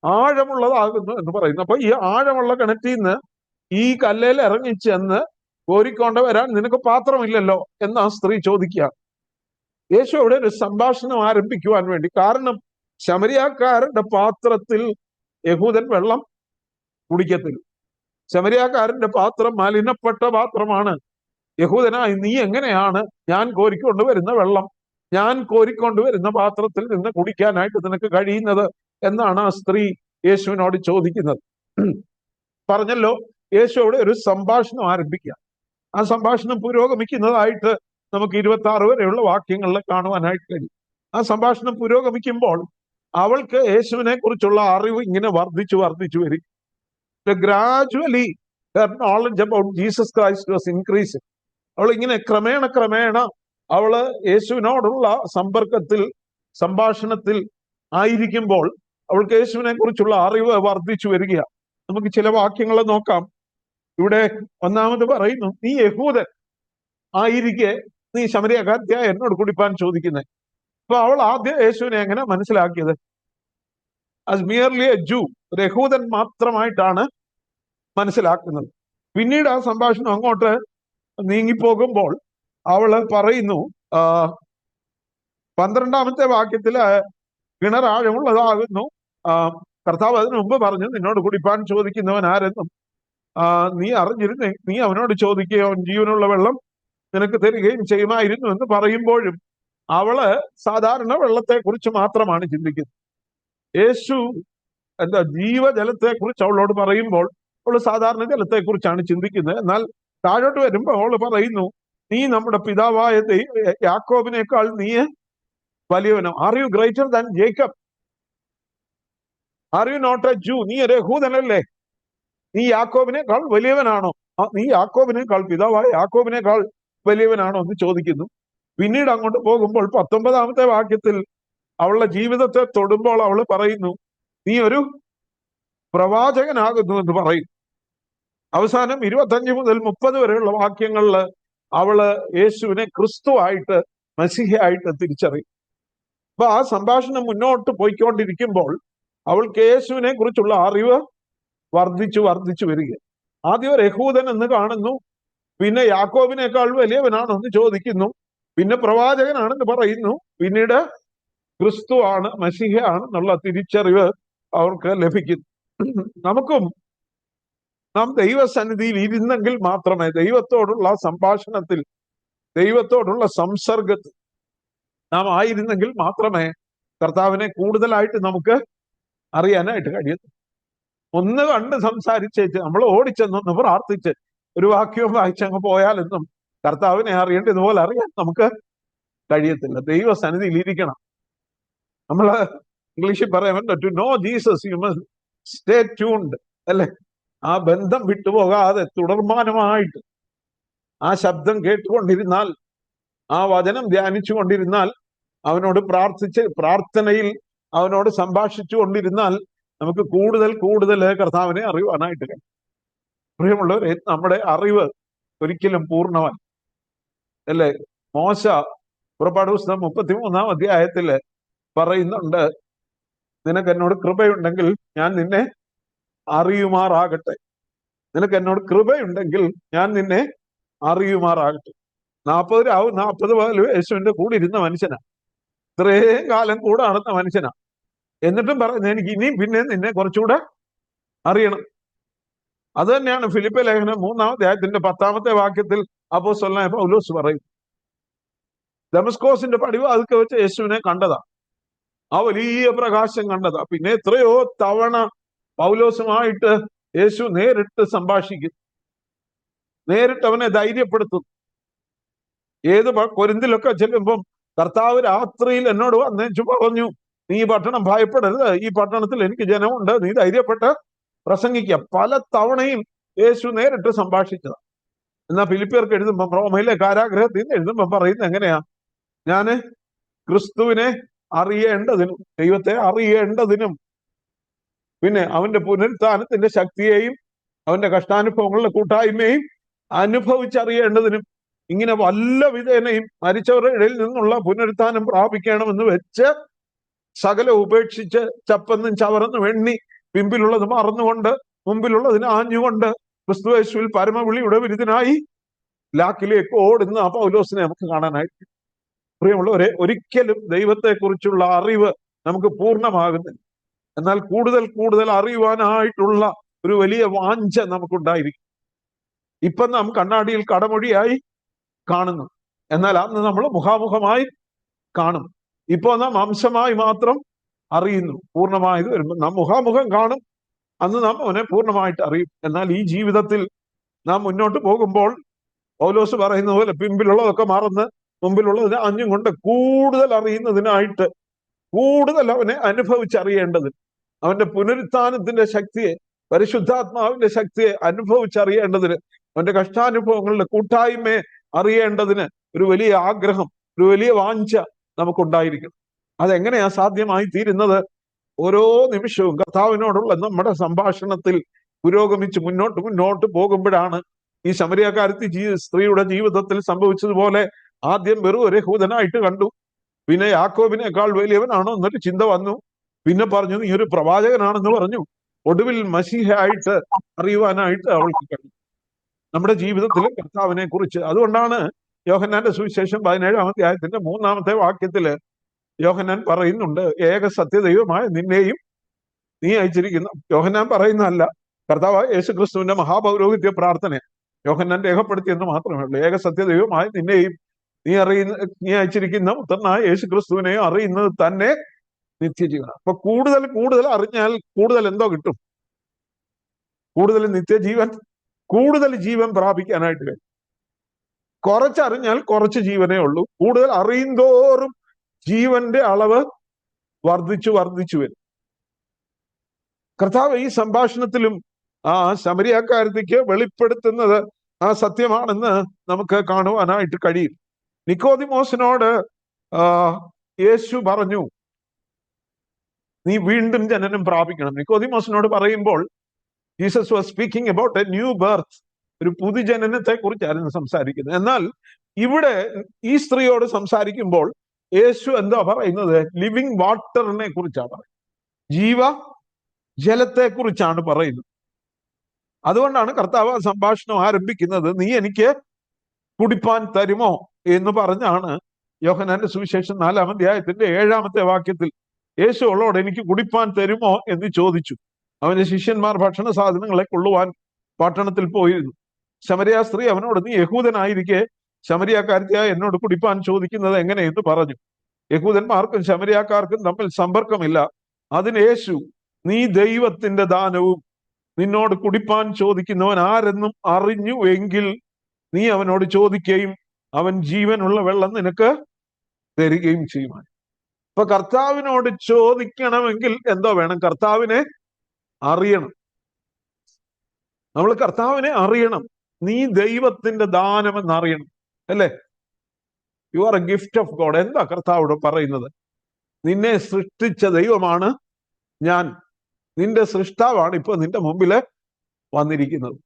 ആഴമുള്ളതാകുന്നു എന്ന് പറയുന്നു. അപ്പൊ ഈ ആഴമുള്ള കിണറ്റിൽ നിന്ന് ഈ കല്ലേൽ ഇറങ്ങിച്ചെന്ന് കോരിക്കൊണ്ട് വരാൻ നിനക്ക് പാത്രമില്ലല്ലോ എന്ന് ആ സ്ത്രീ ചോദിക്കുക. യേശു അവിടെ ഒരു സംഭാഷണം ആരംഭിക്കുവാൻ വേണ്ടി, കാരണം ശമരിയാക്കാരന്റെ പാത്രത്തിൽ യഹൂദൻ വെള്ളം കുടിക്കത്തില്ല. ശമരിയാക്കാരന്റെ പാത്രം മലിനപ്പെട്ട പാത്രമാണ്. യഹൂദനായി നീ എങ്ങനെയാണ് ഞാൻ കോരിക്കൊണ്ടുവരുന്ന വെള്ളം ഞാൻ കോരിക്കൊണ്ടുവരുന്ന പാത്രത്തിൽ നിന്ന് കുടിക്കാനായിട്ട് നിനക്ക് കഴിയുന്നത് എന്നാണ് ആ സ്ത്രീ യേശുവിനോട് ചോദിക്കുന്നത്. പറഞ്ഞല്ലോ, യേശു അവിടെ ഒരു സംഭാഷണം ആരംഭിക്കുക. ആ സംഭാഷണം പുരോഗമിക്കുന്നതായിട്ട് നമുക്ക് 26 വരെയുള്ള വാക്യങ്ങളിൽ കാണുവാനായിട്ട് കഴിയും. ആ സംഭാഷണം പുരോഗമിക്കുമ്പോൾ അവൾക്ക് യേശുവിനെ കുറിച്ചുള്ള അറിവ് ഇങ്ങനെ വർദ്ധിച്ചു വരും. Gradually her knowledge about Jesus Christ was increasing. അവൾ ഇങ്ങനെ ക്രമേണ അവള് യേശുവിനോടുള്ള സമ്പർക്കത്തിൽ, സംഭാഷണത്തിൽ ആയിരിക്കുമ്പോൾ അവൾക്ക് യേശുവിനെ കുറിച്ചുള്ള അറിവ് വർദ്ധിച്ചു വരിക. നമുക്ക് ചില വാക്യങ്ങൾ നോക്കാം. ഇവിടെ ഒന്നാമത് പറയുന്നു, നീ യഹൂദൻ ആയിരിക്കെ നീ ശമരിയക്കാരത്തിയായ എന്നോട് കുടിപ്പാൻ ചോദിക്കുന്നത്. അപ്പൊ അവൾ ആദ്യം യേശുവിനെ എങ്ങനെ മനസ്സിലാക്കിയത്? ആസ് മിയർലി എ ജൂ, ഒരു യഹൂദൻ മാത്രമായിട്ടാണ് മനസ്സിലാക്കുന്നത്. പിന്നീട് ആ സംഭാഷണം അങ്ങോട്ട് നീങ്ങിപ്പോകുമ്പോൾ അവള് പറയുന്നു, 12ാമത്തെ വാക്യത്തില് കിണറാഴമുള്ളതാകുന്നു. കർത്താവ് അതിനു മുമ്പ് പറഞ്ഞു, നിന്നോട് കുടിപ്പാൻ ചോദിക്കുന്നവൻ ആരെന്നും നീ അറിഞ്ഞിരുന്നേ നീ അവനോട് ചോദിക്കുകയോ അവൻ ജീവനുള്ള വെള്ളം നിനക്ക് തരികയും ചെയ്യുമായിരുന്നു എന്ന് പറയുമ്പോഴും അവള് സാധാരണ വെള്ളത്തെ കുറിച്ച് മാത്രമാണ് ചിന്തിക്കുന്നത്. യേശു ജീവജലത്തെ കുറിച്ച് അവളോട് പറയുമ്പോൾ അവള് സാധാരണ ജലത്തെ കുറിച്ചാണ് ചിന്തിക്കുന്നത്. എന്നാൽ താഴോട്ട് വരുമ്പോൾ അവള് പറയുന്നു, നീ നമ്മുടെ പിതാവായ യാക്കോബിനേക്കാൾ നീ വലിയവനോ? Are you greater than Jacob? Are you not a Jew? നീ ഒരു യഹൂദനല്ലേ? നീ യാക്കോബിനേക്കാൾ വലിയവനാണോ? നീ യാക്കോബിനേക്കാൾ, പിതാവായ യാക്കോബിനേക്കാൾ വലിയവനാണോ എന്ന് ചോദിക്കുന്നു. പിന്നീട് അങ്ങോട്ട് പോകുമ്പോൾ 19ാമത്തെ വാക്യത്തിൽ അവളുടെ ജീവിതത്തെ തൊടുമ്പോൾ അവള് പറയുന്നു, നീ ഒരു പ്രവാചകനാകുന്നു എന്ന് പറയും. അവസാനം 25 മുതൽ 30 വരെയുള്ള വാക്യങ്ങളിൽ അവള് യേശുവിനെ ക്രിസ്തുവായിട്ട്, മസീഹയായിട്ട് തിരിച്ചറിയും. അപ്പൊ ആ സംഭാഷണം മുന്നോട്ട് പോയിക്കൊണ്ടിരിക്കുമ്പോൾ അവൾക്ക് യേശുവിനെ കുറിച്ചുള്ള അറിവ് വർദ്ധിച്ചു വരിക. ആദ്യം ഒരു യഹൂദൻ എന്ന് കാണുന്നു, പിന്നെ യാക്കോബിനേക്കാൾ വലിയവനാണോ എന്ന് ചോദിക്കുന്നു, പിന്നെ പ്രവാചകനാണെന്ന് പറയുന്നു, പിന്നീട് ക്രിസ്തുവാണ്, മസീഹയാണ് എന്നുള്ള തിരിച്ചറിവ് അവർക്ക് ലഭിക്കുന്നു. നമുക്കും നാം ദൈവസന്നിധിയിൽ ഇരുന്നെങ്കിൽ മാത്രമേ, ദൈവത്തോടുള്ള സംഭാഷണത്തിൽ, ദൈവത്തോടുള്ള സംസർഗത്തിൽ നാം ആയിരുന്നെങ്കിൽ മാത്രമേ കർത്താവിനെ കൂടുതലായിട്ട് നമുക്ക് അറിയാനായിട്ട് കഴിയത്തുള്ളൂ. ഒന്ന് കണ്ട് സംസാരിച്ചേച്ച് നമ്മൾ ഓടിച്ചെന്നൊന്ന് പ്രാർത്ഥിച്ച് ഒരു വാക്യവും വായിച്ചങ്ങ് പോയാലൊന്നും കർത്താവിനെ അറിയേണ്ടതുപോലെ അറിയാൻ നമുക്ക് കഴിയത്തില്ല. ദൈവസന്നിധിയിൽ ഇരിക്കണം. നമ്മള് ഇംഗ്ലീഷിൽ പറയാൻ to know Jesus you must stay tuned, അല്ലെ? ആ ബന്ധം വിട്ടുപോകാതെ തുടർമാനമായിട്ട് ആ ശബ്ദം കേട്ടുകൊണ്ടിരുന്നാൽ, ആ വചനം ധ്യാനിച്ചു കൊണ്ടിരുന്നാൽ, അവനോട് പ്രാർത്ഥനയിൽ അവനോട് സംഭാഷിച്ചു കൊണ്ടിരുന്നാൽ നമുക്ക് കൂടുതൽ കർത്താവിനെ അറിയുവാനായിട്ട് കഴിയും. പ്രിയമുള്ളവരെ, നമ്മുടെ അറിവ് ഒരിക്കലും പൂർണ്ണമല്ല, അല്ലേ? മോശ പുറപ്പാട് പുസ്തകം 33-ാം അധ്യായത്തില് പറയുന്നുണ്ട്, നിനക്ക് എന്നോട് കൃപയുണ്ടെങ്കിൽ ഞാൻ നിന്നെ അറിയുമാറാകട്ടെ. നിനക്ക് എന്നോട് കൃപയുണ്ടെങ്കിൽ ഞാൻ നിന്നെ അറിയുമാറാകട്ടെ. 40 രാവും 40 പകലും യേശുവിന്റെ കൂടെ ഇരുന്ന മനുഷ്യനാ, ഇത്രയും കാലം കൂടെ നടന്ന മനുഷ്യനാ. എന്നിട്ടും പറയുന്നത്, എനിക്ക് ഇനിയും പിന്നെ നിന്നെ കുറച്ചുകൂടെ അറിയണം. അത് തന്നെയാണ് ഫിലിപ്പി ലേഖനം 3-ാം അധ്യായത്തിന്റെ 10ാമത്തെ വാക്യത്തിൽ അപ്പോസ്തലനായ പൗലോസ് പറയും. ദമസ്കോസിന്റെ പടിവാതിൽക്ക് വെച്ച് യേശുവിനെ കണ്ടതാ, ആ വലിയ പ്രകാശം കണ്ടതാ. പിന്നെ എത്രയോ തവണ പൗലോസുമായിട്ട് യേശു നേരിട്ട് സംഭാഷിക്കും, നേരിട്ട് അവനെ ധൈര്യപ്പെടുത്തും. ഏത് കൊരിന്തിലൊക്കെ ചെല്ലുമ്പം കർത്താവ് രാത്രിയിൽ എന്നോട് വന്നേച്ചു പറഞ്ഞു, നീ ഈ പട്ടണം ഭയപ്പെടരുത്, ഈ പട്ടണത്തിൽ എനിക്ക് ജനമുണ്ട്, നീ ധൈര്യപ്പെട്ട് പ്രസംഗിക്കുക. പല തവണയും യേശു നേരിട്ട് സംഭാഷിച്ചതാണ്. എന്നാൽ ഫിലിപ്പിയർക്ക് എഴുതുമ്പം, റോമയിലെ കാരാഗ്രഹത്തിൽ നിന്ന് എഴുതുമ്പം പറയുന്നത് എങ്ങനെയാ? ഞാന് ക്രിസ്തുവിനെ അറിയേണ്ടതിനും, ദൈവത്തെ അറിയേണ്ടതിനും, പിന്നെ അവന്റെ പുനരുത്ഥാനത്തിന്റെ ശക്തിയെയും അവന്റെ കഷ്ടാനുഭവങ്ങളുടെ കൂട്ടായ്മയും അനുഭവിച്ചറിയേണ്ടതിനും, ഇങ്ങനെ വല്ല വിധേനയും മരിച്ചവരുടെ ഇടയിൽ നിന്നുള്ള പുനരുത്ഥാനം പ്രാപിക്കണമെന്ന് വെച്ച് സകല ഉപേക്ഷിച്ച് ചപ്പെന്നും ചവറെന്നും എണ്ണി പിമ്പിലുള്ളത് മറന്നുകൊണ്ട് മുമ്പിലുള്ളതിന് ആഞ്ഞുകൊണ്ട് ക്രിസ്തുയേശുവിൽ പരമവിളിയുടെ വിരുദ്ധനായി ലാക്കിലേക്ക് ഓടുന്ന ആ പൗലോസിനെ നമുക്ക് കാണാനായിട്ട്. പ്രിയമുള്ളവരെ, ഒരിക്കലും ദൈവത്തെക്കുറിച്ചുള്ള അറിവ് നമുക്ക് പൂർണ്ണമാകുന്നില്ല. എന്നാൽ കൂടുതൽ കൂടുതൽ അറിയുവാനായിട്ടുള്ള ഒരു വലിയ വാഞ്ച നമുക്കുണ്ടായിരിക്കും. ഇപ്പൊ നാം കണ്ണാടിയിൽ കടമൊഴിയായി കാണുന്നു, എന്നാൽ അന്ന് നമ്മൾ മുഖാമുഖമായി കാണും. ഇപ്പൊ നാം അംശമായി മാത്രം അറിയുന്നു. പൂർണ്ണമായത് വരുമ്പോൾ നാം മുഖാമുഖം കാണും, അന്ന് നാം അവനെ പൂർണ്ണമായിട്ട് അറിയും. എന്നാൽ ഈ ജീവിതത്തിൽ നാം മുന്നോട്ട് പോകുമ്പോൾ പൗലോസ് പറയുന്ന പോലെ പിമ്പിലുള്ളതൊക്കെ മറന്ന് മുമ്പിലുള്ളതിനെ അഞ്ഞും കൊണ്ട് കൂടുതൽ അറിയുന്നതിനായിട്ട്, കൂടുതൽ അവനെ അനുഭവിച്ചറിയേണ്ടതിന്, അവന്റെ പുനരുത്ഥാനത്തിന്റെ ശക്തിയെ, പരിശുദ്ധാത്മാവിന്റെ ശക്തിയെ അനുഭവിച്ചറിയേണ്ടതിന്, അവന്റെ കഷ്ടാനുഭവങ്ങളുടെ കൂട്ടായ്മയെ അറിയേണ്ടതിന് ഒരു വലിയ ആഗ്രഹം, ഒരു വലിയ വാഞ്ച നമുക്കുണ്ടായിരിക്കണം. അതെങ്ങനെയാ സാധ്യമായി തീരുന്നത്? ഓരോ നിമിഷവും കർത്താവിനോടുള്ള നമ്മുടെ സംഭാഷണത്തിൽ പുരോഗമിച്ച് മുന്നോട്ട് പോകുമ്പോഴാണ്. ഈ ശമരിയക്കാരത്തി സ്ത്രീയുടെ ജീവിതത്തിൽ സംഭവിച്ചതുപോലെ ആദ്യം വെറും ഒരു യഹൂദനായിട്ട് കണ്ടു, പിന്നെ യാക്കോബിനേക്കാൾ വലിയവനാണോ എന്നൊരു ചിന്ത വന്നു, പിന്നെ പറഞ്ഞു നീ ഒരു പ്രവാചകനാണെന്ന് പറഞ്ഞു, ഒടുവിൽ മസീഹയായിട്ട് അറിയുവാനായിട്ട് അവൾക്ക് കഴിഞ്ഞു. നമ്മുടെ ജീവിതത്തിൽ കർത്താവിനെ കുറിച്ച്. അതുകൊണ്ടാണ് യോഹന്നാന്റെ സുവിശേഷം 17-ാം അധ്യായത്തിന്റെ 3-ാമത്തെ വാക്യത്തില് യോഹന്നാൻ പറയുന്നുണ്ട്, ഏക സത്യദൈവമായ നിന്നെയും നീ അയച്ചിരിക്കുന്ന. യോഹന്നാൻ പറയുന്നതല്ല, കർത്താവായ യേശുക്രിസ്തുവിന്റെ മഹാപൗരോഹിത്യ പ്രാർത്ഥന യോഹന്നാൻ രേഖപ്പെടുത്തിയെന്ന് മാത്രമേ ഉള്ളൂ. ഏക സത്യദൈവമായ നിന്നെയും നീ അയച്ചിരിക്കുന്ന പുത്രനായ യേശുക്രിസ്തുവിനെയും അറിയുന്നത് തന്നെ നിത്യജീവൻ. അപ്പൊ കൂടുതൽ കൂടുതൽ അറിഞ്ഞാൽ കൂടുതൽ എന്തോ കിട്ടും? കൂടുതൽ നിത്യജീവൻ, കൂടുതൽ ജീവൻ പ്രാപിക്കാനായിട്ട് കഴിയും. കുറച്ചറിഞ്ഞാൽ കുറച്ച് ജീവനേ ഉള്ളൂ. കൂടുതൽ അറിയുന്തോറും ജീവന്റെ അളവ് വർദ്ധിച്ചു വരും. കർത്താവ് ഈ സംഭാഷണത്തിലും ആ ശമരിയക്കാരത്തിക്ക് വെളിപ്പെടുത്തുന്നത് ആ സത്യമാണെന്ന് നമുക്ക് കാണുവാനായിട്ട് കഴിയും. നിക്കോദിമോസിനോട് യേശു പറഞ്ഞു, നീ വീണ്ടും ജനനം പ്രാപിക്കണം. നിക്കോദിമോസിനോട് പറയുമ്പോൾ Jesus was speaking about A new birth, ഒരു പുതുജനനത്തെ കുറിച്ചായിരുന്നു സംസാരിക്കുന്നത്. എന്നാൽ ഇവിടെ ഈ സ്ത്രീയോട് സംസാരിക്കുമ്പോൾ യേശു എന്താ പറയുന്നത്? ലിവിങ് വാട്ടറിനെ കുറിച്ചാണ് പറയുന്നത്, ജീവ ജലത്തെ കുറിച്ചാണ് പറയുന്നത്. അതുകൊണ്ടാണ് കർത്താവ് സംഭാഷണം ആരംഭിക്കുന്നത്, നീ എനിക്ക് കുടിപ്പാൻ തരുമോ എന്ന് പറഞ്ഞാണ്. യോഹന്നാന്റെ സുവിശേഷം 4-ാം അധ്യായത്തിന്റെ 7-ാമത്തെ വാക്യത്തിൽ യേശു അവളോട് എനിക്ക് കുടിപ്പാൻ തരുമോ എന്ന് ചോദിച്ചു. അവന്റെ ശിഷ്യന്മാർ ഭക്ഷണ സാധനങ്ങളെ കൊള്ളുവാൻ പട്ടണത്തിൽ പോയിരുന്നു. ശമരിയ സ്ത്രീ അവനോട്, നീ യഹൂദനായിരിക്കെ ശമരിയക്കാരത്തിയായ എന്നോട് കുടിപ്പാൻ ചോദിക്കുന്നത് എങ്ങനെയെന്ന് പറഞ്ഞു. യഹൂദന്മാർക്കും ശമരിയക്കാർക്കും തമ്മിൽ സമ്പർക്കമില്ല. അതിന് യേശു, നീ ദൈവത്തിന്റെ ദാനവും നിന്നോട് കുടിപ്പാൻ ചോദിക്കുന്നവൻ ആരെന്നും അറിഞ്ഞു എങ്കിൽ നീ അവനോട് ചോദിക്കുകയും അവൻ ജീവനുള്ള വെള്ളം നിനക്ക് തരികയും ചെയ്യുവാൻ. ഇപ്പൊ കർത്താവിനോട് ചോദിക്കണമെങ്കിൽ എന്തോ വേണം? കർത്താവിനെ അറിയണം. നമ്മൾ കർത്താവിനെ അറിയണം. നീ ദൈവത്തിന്റെ ദാനമെന്ന് അറിയണം, അല്ലേ? You are A gift of God. എന്താ കർത്താവോട് പറയുന്നത്? നിന്നെ സൃഷ്ടിച്ച ദൈവമാണ് ഞാൻ, നിന്റെ സൃഷ്ടാവാണ് ഇപ്പൊ നിന്റെ മുമ്പില് വന്നിരിക്കുന്നത്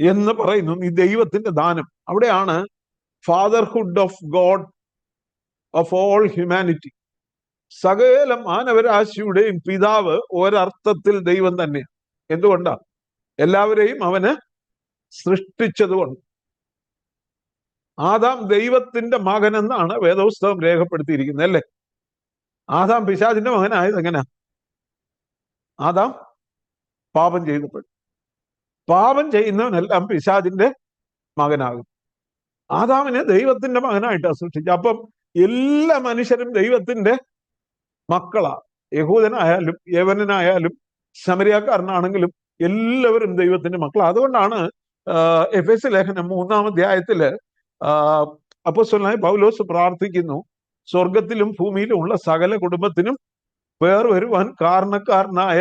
എന്ന് പറയുന്നു. നീ ദൈവത്തിന്റെ ദാനം. അവിടെയാണ് fatherhood of God of all humanity. സകല മാനവരാശിയുടെയും പിതാവ് ഒരർത്ഥത്തിൽ ദൈവം തന്നെയാണ്. എന്തുകൊണ്ടാ? എല്ലാവരെയും അവന് സൃഷ്ടിച്ചതുകൊണ്ട്. ആദാം ദൈവത്തിന്റെ മകൻ എന്നാണ് വേദപുസ്തകം രേഖപ്പെടുത്തിയിരിക്കുന്നത്, അല്ലേ? ആദാം പിശാചിന്റെ മകനായത് എങ്ങനെയാ? ആദാം പാപം ചെയ്തപ്പോൾ. പാപം ചെയ്യുന്നവനെല്ലാം പിശാചിന്റെ മകനാകും. ആദാമിനെ ദൈവത്തിന്റെ മകനായിട്ടാണ് സൃഷ്ടിച്ചത്. അപ്പം എല്ലാ മനുഷ്യരും ദൈവത്തിന്റെ മക്കളാ. യഹൂദനായാലും യവനനായാലും ശമരിയക്കാരനാണെങ്കിലും എല്ലാവരും ദൈവത്തിന്റെ മക്കളാ. അതുകൊണ്ടാണ് എഫെസ്യ ലേഖനം 3-ാം അധ്യായത്തില് അപ്പോസ്തലനായ പൗലോസ് പ്രാർത്ഥിക്കുന്നു, സ്വർഗത്തിലും ഭൂമിയിലും ഉള്ള സകല കുടുംബത്തിനും പേർ വരുവാൻ കാരണക്കാരനായ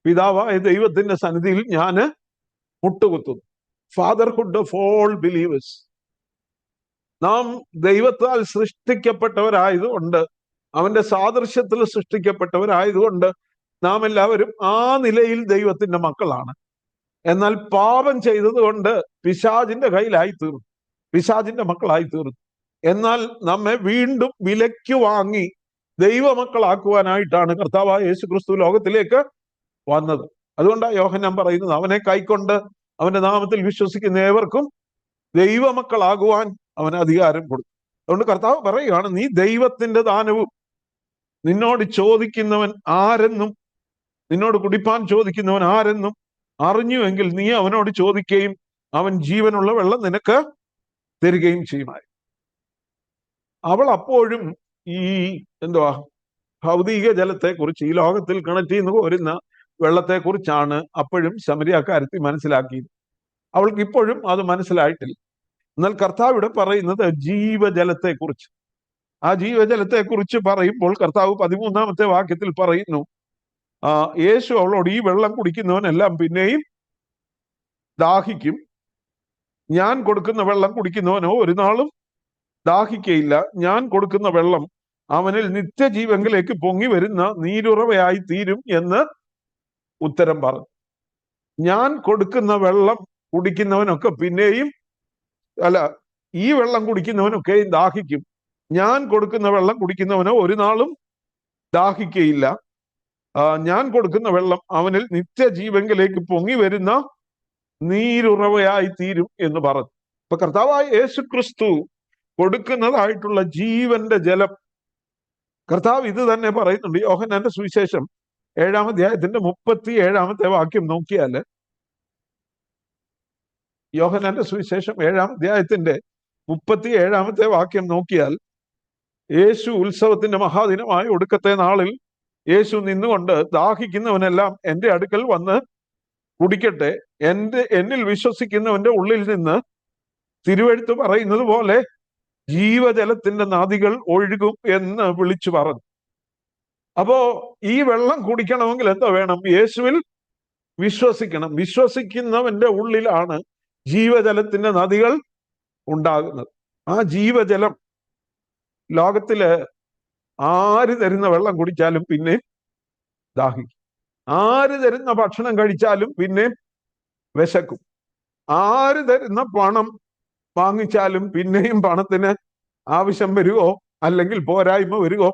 പിതാവായ ദൈവത്തിന്റെ സന്നിധിയിൽ ഞാന് മുട്ടുകുത്തുന്നു. Fatherhood of all believers. നാം ദൈവത്താൽ സൃഷ്ടിക്കപ്പെട്ടവരായതുകൊണ്ട്, അവന്റെ സാദൃശ്യത്തിൽ സൃഷ്ടിക്കപ്പെട്ടവരായതുകൊണ്ട് നാം എല്ലാവരും ആ നിലയിൽ ദൈവത്തിന്റെ മക്കളാണ്. എന്നാൽ പാപം ചെയ്തത് കൊണ്ട് പിശാചിന്റെ കയ്യിലായി തീർന്നു, പിശാചിന്റെ മക്കളായി തീർന്നു. എന്നാൽ നമ്മെ വീണ്ടും വിലയ്ക്ക് വാങ്ങി ദൈവമക്കളാക്കുവാനായിട്ടാണ് കർത്താവായ യേശു ക്രിസ്തു ലോകത്തിലേക്ക് വന്നത്. അതുകൊണ്ടാണ് യോഹന്നാൻ പറയുന്നത്, അവനെ കൈക്കൊണ്ട് അവന്റെ നാമത്തിൽ വിശ്വസിക്കുന്ന ഏവർക്കും ദൈവമക്കളാകുവാൻ അവന് അധികാരം കൊടുത്തു. അതുകൊണ്ട് കർത്താവ് പറയുകയാണ്, നീ ദൈവത്തിന്റെ ദാനവും നിന്നോട് ചോദിക്കുന്നവൻ ആരെന്നും, നിന്നോട് കുടിപ്പാൻ ചോദിക്കുന്നവൻ ആരെന്നും അറിഞ്ഞുവെങ്കിൽ നീ അവനോട് ചോദിക്കുകയും അവൻ ജീവനുള്ള വെള്ളം നിനക്ക് തരികയും ചെയ്യുമായി. അവൾ അപ്പോഴും ഈ ഭൗതിക ജലത്തെക്കുറിച്ച്, ഈ ലോകത്തിൽ കിണറ്റിൽ നിന്ന് പോരുന്ന വെള്ളത്തെക്കുറിച്ചാണ് അപ്പോഴും ശമരിയാക്കാരത്തി മനസ്സിലാക്കിയത്. അവൾക്ക് ഇപ്പോഴും അത് മനസ്സിലായിട്ടില്ല. എന്നാൽ കർത്താവ് ഇവിടെ പറയുന്നത് ജീവജലത്തെക്കുറിച്ച്. ആ ജീവജലത്തെക്കുറിച്ച് പറയുമ്പോൾ കർത്താവ് 13-ാമത്തെ വാക്യത്തിൽ പറയുന്നു, യേശു അവളോട്, ഈ വെള്ളം കുടിക്കുന്നവനെല്ലാം പിന്നെയും ദാഹിക്കും, ഞാൻ കൊടുക്കുന്ന വെള്ളം കുടിക്കുന്നവനോ ഒരു നാളും ദാഹിക്കയില്ല. ഞാൻ കൊടുക്കുന്ന വെള്ളം അവനിൽ നിത്യജീവങ്കിലേക്ക് പൊങ്ങി വരുന്ന നീരുറവയായി തീരും എന്ന് ഉത്തരം പറഞ്ഞു. ഞാൻ കൊടുക്കുന്ന വെള്ളം കുടിക്കുന്നവനൊക്കെ പിന്നെയും ഈ വെള്ളം കുടിക്കുന്നവനൊക്കെയും ദാഹിക്കും. ഞാൻ കൊടുക്കുന്ന വെള്ളം കുടിക്കുന്നവനോ ഒരു നാളും ദാഹിക്കയില്ല. ഞാൻ കൊടുക്കുന്ന വെള്ളം അവനിൽ നിത്യജീവങ്കിലേക്ക് പൊങ്ങി വരുന്ന നീരുറവയായി തീരും എന്ന് പറഞ്ഞു. ഇപ്പൊ കർത്താവായ യേശു ക്രിസ്തു കൊടുക്കുന്നതായിട്ടുള്ള ജീവന്റെ ജലം, കർത്താവ് ഇത് തന്നെ പറയുന്നുണ്ട്. യോഹന്നാന്റെ സുവിശേഷം 7-ാം അധ്യായത്തിന്റെ 37-ാമത്തെ വാക്യം നോക്കിയാല്, യോഹന്നാന്റെ സുവിശേഷം 7-ാം അധ്യായത്തിന്റെ 37-ാമത്തെ വാക്യം നോക്കിയാൽ, യേശു ഉത്സവത്തിന്റെ മഹാദിനമായ ഒടുക്കത്തെ നാളിൽ യേശു നിന്നുകൊണ്ട്, ദാഹിക്കുന്നവനെല്ലാം എൻ്റെ അടുക്കൽ വന്ന് കുടിക്കട്ടെ, എന്നിൽ വിശ്വസിക്കുന്നവന്റെ ഉള്ളിൽ നിന്ന് തിരുവെഴുത്ത് പറയുന്നത് പോലെ ജീവജലത്തിന്റെ നദികൾ ഒഴുകും എന്ന് വിളിച്ചു പറഞ്ഞു. അപ്പോ ഈ വെള്ളം കുടിക്കണമെങ്കിൽ എന്താ വേണം? യേശുവിൽ വിശ്വസിക്കണം. വിശ്വസിക്കുന്നവന്റെ ഉള്ളിലാണ് ജീവജലത്തിന്റെ നദികൾ ഉണ്ടാകുന്നത്. ആ ജീവജലം ലോകത്തില് ആര് തരുന്ന വെള്ളം കുടിച്ചാലും പിന്നെ ദാഹിക്കും. ആര് തരുന്ന ഭക്ഷണം കഴിച്ചാലും പിന്നെ വിശക്കും. ആര് തരുന്ന പണം വാങ്ങിച്ചാലും പിന്നെയും പണത്തിന് ആവശ്യം വരുവോ അല്ലെങ്കിൽ പോരായ്മ വരുവോ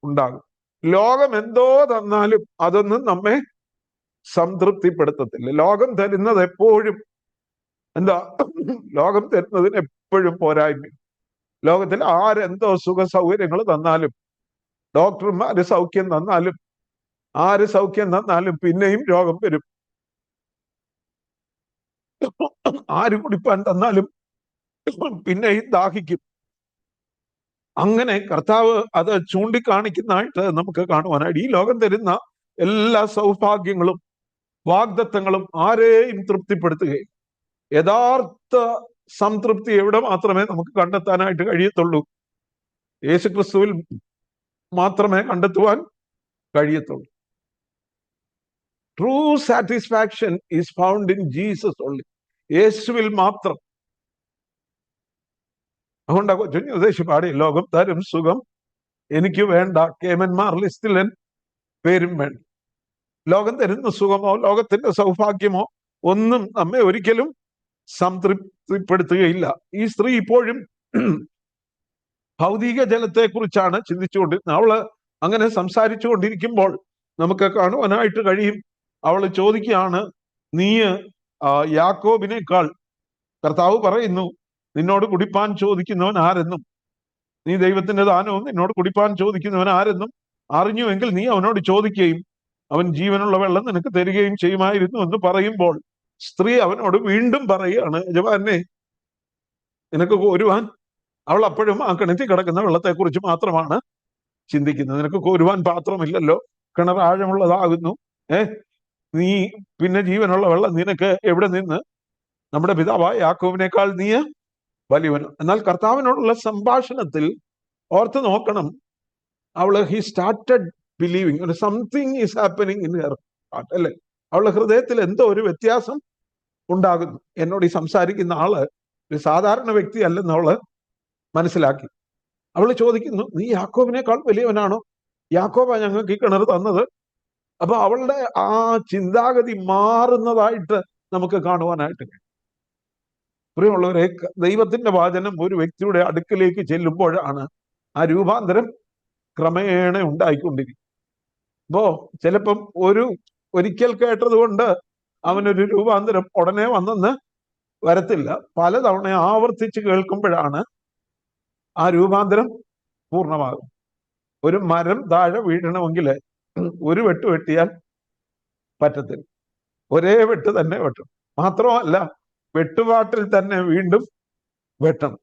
ഉണ്ടാകും. ലോകം എന്തോ തന്നാലും അതൊന്നും നമ്മെ സംതൃപ്തിപ്പെടുത്തത്തില്ല. ലോകം തരുന്നത് എപ്പോഴും ലോകം തരുന്നതിന് എപ്പോഴും പോരായ്മ. ലോകത്തിൽ ആരെന്തോ സുഖ സൗകര്യങ്ങൾ തന്നാലും, ഡോക്ടർമാര് സൗഖ്യം തന്നാലും, ആര് സൗഖ്യം തന്നാലും പിന്നെയും രോഗം വരും. ആര് കുടിപ്പാൻ തന്നാലും പിന്നെയും ദാഹിക്കും. അങ്ങനെ കർത്താവ് അത് ചൂണ്ടിക്കാണിക്കുന്നതായിട്ട് നമുക്ക് കാണുവാനായിട്ട്, ഈ ലോകം തരുന്ന എല്ലാ സൗഭാഗ്യങ്ങളും വാഗ്ദത്തങ്ങളും ആരെയും തൃപ്തിപ്പെടുത്തുകയും, യഥാർത്ഥ സംതൃപ്തി എവിടെ മാത്രമേ നമുക്ക് കണ്ടെത്താനായിട്ട് കഴിയത്തുള്ളൂ? യേശുക്രിസ്തുവിൽ മാത്രമേ കണ്ടെത്തുവാൻ കഴിയത്തുള്ളൂ. True satisfaction is found in Jesus only. യേശുവിൽ മാത്രം. അതുകൊണ്ടാ കൊച്ചുഞ്ഞി ഉദ്ദേശിച്ച് പാടി, ലോകം തരും സുഖം എനിക്ക് വേണ്ട, കേമന്മാർ ലിസ്റ്റിൽ പേരും വേണ്ട. ലോകം തരുന്ന സുഖമോ ലോകത്തിന്റെ സൗഭാഗ്യമോ ഒന്നും നമ്മെ ഒരിക്കലും സംതൃപ്തിപ്പെടുത്തുകയില്ല. ഈ സ്ത്രീ ഇപ്പോഴും ഭൗതിക ജലത്തെ കുറിച്ചാണ് ചിന്തിച്ചുകൊണ്ടിരുന്നത്. അവള് അങ്ങനെ സംസാരിച്ചു കൊണ്ടിരിക്കുമ്പോൾ നമുക്ക് കാണുവാനായിട്ട് കഴിയും, അവള് ചോദിക്കുകയാണ്, നീ യാക്കോബിനേക്കാൾ, കർത്താവ് പറയുന്നു, നിന്നോട് കുടിപ്പാൻ ചോദിക്കുന്നവൻ ആരെന്നും, നീ ദൈവത്തിന്റെ ദാനവും നിന്നോട് കുടിപ്പാൻ ചോദിക്കുന്നവൻ ആരെന്നും അറിഞ്ഞുവെങ്കിൽ നീ അവനോട് ചോദിക്കുകയും അവൻ ജീവനുള്ള വെള്ളം നിനക്ക് തരികയും ചെയ്യുമായിരുന്നു എന്ന് പറയുമ്പോൾ, സ്ത്രീ അവനോട് വീണ്ടും പറയുകയാണ്, യജമാനെ നിനക്ക് കോരുവാൻ. അവൾ അപ്പോഴും ആ കിണറ്റിൽ കിടക്കുന്ന വെള്ളത്തെക്കുറിച്ച് മാത്രമാണ് ചിന്തിക്കുന്നത്. നിനക്ക് കോരുവാൻ പാത്രമില്ലല്ലോ, കിണർ ആഴമുള്ളതാകുന്നു, നീ പിന്നെ ജീവനുള്ള വെള്ളം നിനക്ക് എവിടെ നിന്ന്? നമ്മുടെ പിതാവായ യാക്കോബിനേക്കാൾ നീ വലിയവനും. എന്നാൽ കർത്താവിനോടുള്ള സംഭാഷണത്തിൽ ഓർത്ത് നോക്കണം, he started believing something is happening in her heart, അല്ലേ? അവളുടെ ഹൃദയത്തിൽ എന്തോ ഒരു വ്യത്യാസം ഉണ്ടാകുന്നു. എന്നോട് ഈ സംസാരിക്കുന്ന ആള് ഒരു സാധാരണ വ്യക്തി അല്ലെന്ന് അവള് മനസ്സിലാക്കി. അവള് ചോദിക്കുന്നു, നീ യാക്കോബിനേക്കാൾ വലിയവനാണോ? യാക്കോബാ ഞങ്ങൾക്ക് ഈ കിണർ തന്നത്. അപ്പൊ അവളുടെ ആ ചിന്താഗതി മാറുന്നതായിട്ട് നമുക്ക് കാണുവാനായിട്ട് കഴിയും. പ്രിയമുള്ളവരെ, ദൈവത്തിന്റെ വചനം ഒരു വ്യക്തിയുടെ അടുക്കിലേക്ക് ചെല്ലുമ്പോഴാണ് ആ രൂപാന്തരം ക്രമേണ ഉണ്ടായിക്കൊണ്ടിരിക്കും. അപ്പോ ചിലപ്പം ഒരിക്കൽ കേട്ടത് കൊണ്ട് അവനൊരു രൂപാന്തരം ഉടനെ വന്നെന്ന് വരത്തില്ല. പലതവണ ആവർത്തിച്ച് കേൾക്കുമ്പോഴാണ് ആ രൂപാന്തരം പൂർണ്ണമാകും. ഒരു മരം താഴെ വീഴണമെങ്കിൽ ഒരു വെട്ട് വെട്ടിയാൽ പറ്റത്തില്ല, ഒരേ വെട്ട് തന്നെ വെട്ടണം. മാത്രമല്ല വെട്ടുപാട്ടിൽ തന്നെ വീണ്ടും വെട്ടണം,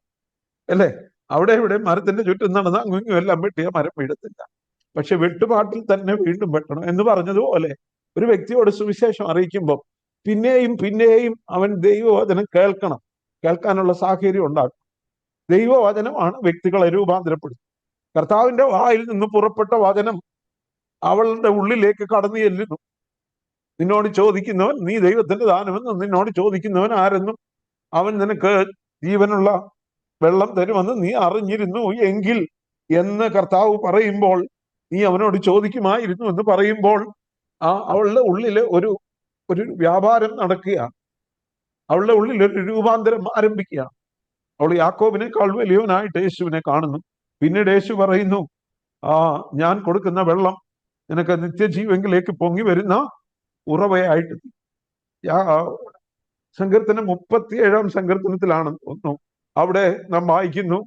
അല്ലേ? അവിടെ ഇവിടെ മരത്തിന്റെ ചുറ്റും നടന്ന് അങ്ങും എല്ലാം വെട്ടിയ മരം വീഴത്തില്ല. പക്ഷെ വെട്ടുപാട്ടിൽ തന്നെ വീണ്ടും വെട്ടണം എന്ന് പറഞ്ഞതുപോലെ ഒരു വ്യക്തിയോട് സുവിശേഷം അറിയിക്കുമ്പോൾ പിന്നെയും പിന്നെയും അവൻ ദൈവവചനം കേൾക്കാനുള്ള സാഹചര്യം ഉണ്ടാക്കും. ദൈവവചനമാണ് വ്യക്തികളെ രൂപാന്തരപ്പെടുത്തുന്നത്. കർത്താവിന്റെ വായിൽ നിന്ന് പുറപ്പെട്ട വചനം അവളുടെ ഉള്ളിലേക്ക് കടന്നു ചെല്ലുന്നു. നിന്നോട് ചോദിക്കുന്നവൻ നീ ദൈവത്തിന്റെ ദാനമെന്നും നിന്നോട് ചോദിക്കുന്നവൻ ആരെന്നും അവൻ നിനക്ക് ജീവനുള്ള വെള്ളം തരുമെന്ന് നീ അറിഞ്ഞിരുന്നു എങ്കിൽ എന്ന് കർത്താവ് പറയുമ്പോൾ, നീ അവനോട് ചോദിക്കുമായിരുന്നു എന്ന് പറയുമ്പോൾ അവളുടെ ഉള്ളില് ഒരു വ്യാപാരം നടക്കുകയാണ്. അവളുടെ ഉള്ളിൽ ഒരു രൂപാന്തരം ആരംഭിക്കുകയാണ്. അവൾ യാക്കോബിനേക്കാൾ വലിയവനായിട്ട് യേശുവിനെ കാണുന്നു. പിന്നീട് യേശു പറയുന്നു, ഞാൻ കൊടുക്കുന്ന വെള്ളം നിനക്ക് നിത്യജീവങ്കിലേക്ക് പൊങ്ങി വരുന്ന ഉറവയായിട്ട്. സങ്കീർത്തനം 37 സങ്കീർത്തനത്തിലാണ് തോന്നുന്നു, അവിടെ നാം വായിക്കുന്നു,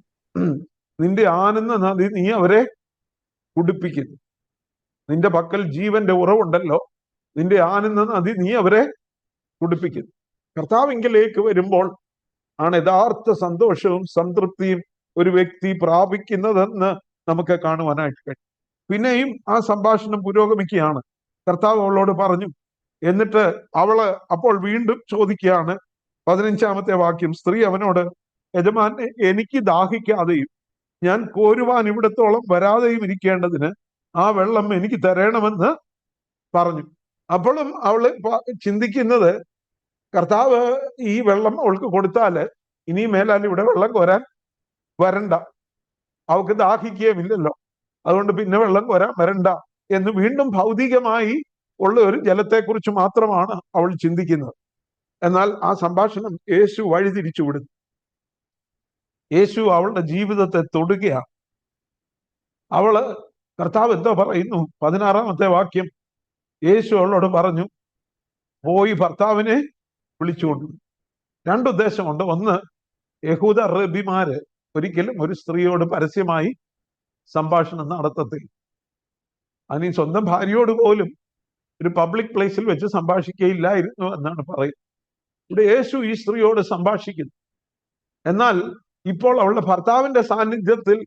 നിന്റെ ആനന്ദ നദി നീ അവരെ കുടിപ്പിക്കുന്നു. നിന്റെ പക്കൽ ജീവന്റെ ഉറവുണ്ടല്ലോ, നിന്റെ ആനന്ദ നദി നീ അവരെ കുടിപ്പിക്കുന്നു. കർത്താവിങ്കിലേക്ക് വരുമ്പോൾ ആണ് യഥാർത്ഥ സന്തോഷവും സംതൃപ്തിയും ഒരു വ്യക്തി പ്രാപിക്കുന്നതെന്ന് നമുക്ക് കാണുവാനായിട്ട് കഴിയും. പിന്നെയും ആ സംഭാഷണം പുരോഗമിക്കുകയാണ്. കർത്താവ് അവളോട് പറഞ്ഞു. എന്നിട്ട് അവള് അപ്പോൾ വീണ്ടും ചോദിക്കുകയാണ്. 15-ാമത്തെ വാക്യം, സ്ത്രീ അവനോട്, യജമാനെ, എനിക്ക് ദാഹിക്കാതെയും ഞാൻ കോരുവാൻ ഇവിടത്തോളം വരാതെയും ഇരിക്കേണ്ടതിന് ആ വെള്ളം എനിക്ക് തരണമെന്ന് പറഞ്ഞു. അപ്പോഴും അവള് ചിന്തിക്കുന്നത്, കർത്താവ് ഈ വെള്ളം അവൾക്ക് കൊടുത്താല് ഇനി മേലാൽ ഇവിടെ വെള്ളം കോരാൻ വരണ്ട, അവൾക്ക് ദാഹിക്കുകയുമില്ലല്ലോ, അതുകൊണ്ട് പിന്നെ വെള്ളം കോരാൻ വരണ്ട എന്ന് വീണ്ടും ഭൗതികമായി ഉള്ള ഒരു ജലത്തെക്കുറിച്ച് മാത്രമാണ് അവൾ ചിന്തിക്കുന്നത്. എന്നാൽ ആ സംഭാഷണം യേശു വഴിതിരിച്ചു വിടുന്നു. യേശു അവളുടെ ജീവിതത്തെ തൊടുകയാണ്. കർത്താവ് എന്തോ പറയുന്നു? 16-ാമത്തെ വാക്യം, യേശു അവളോട് പറഞ്ഞു, പോയി ഭർത്താവിനെ വിളിച്ചുകൊണ്ടു. രണ്ടുദ്ദേശമുണ്ട്. ഒന്ന്, യഹൂദ റബിമാര് ഒരിക്കലും ഒരു സ്ത്രീയോട് പരസ്യമായി സംഭാഷണം നടത്തത്തില്ല. അതിന് സ്വന്തം ഭാര്യയോട് പോലും ഒരു പബ്ലിക് പ്ലേസിൽ വെച്ച് സംഭാഷിക്കുകയില്ലായിരുന്നു എന്നാണ് പറയുന്നത്. ഇവിടെ യേശു ഈ സ്ത്രീയോട് സംഭാഷിക്കുന്നു. എന്നാൽ ഇപ്പോൾ അവളുടെ ഭർത്താവിന്റെ സാന്നിധ്യത്തിൽ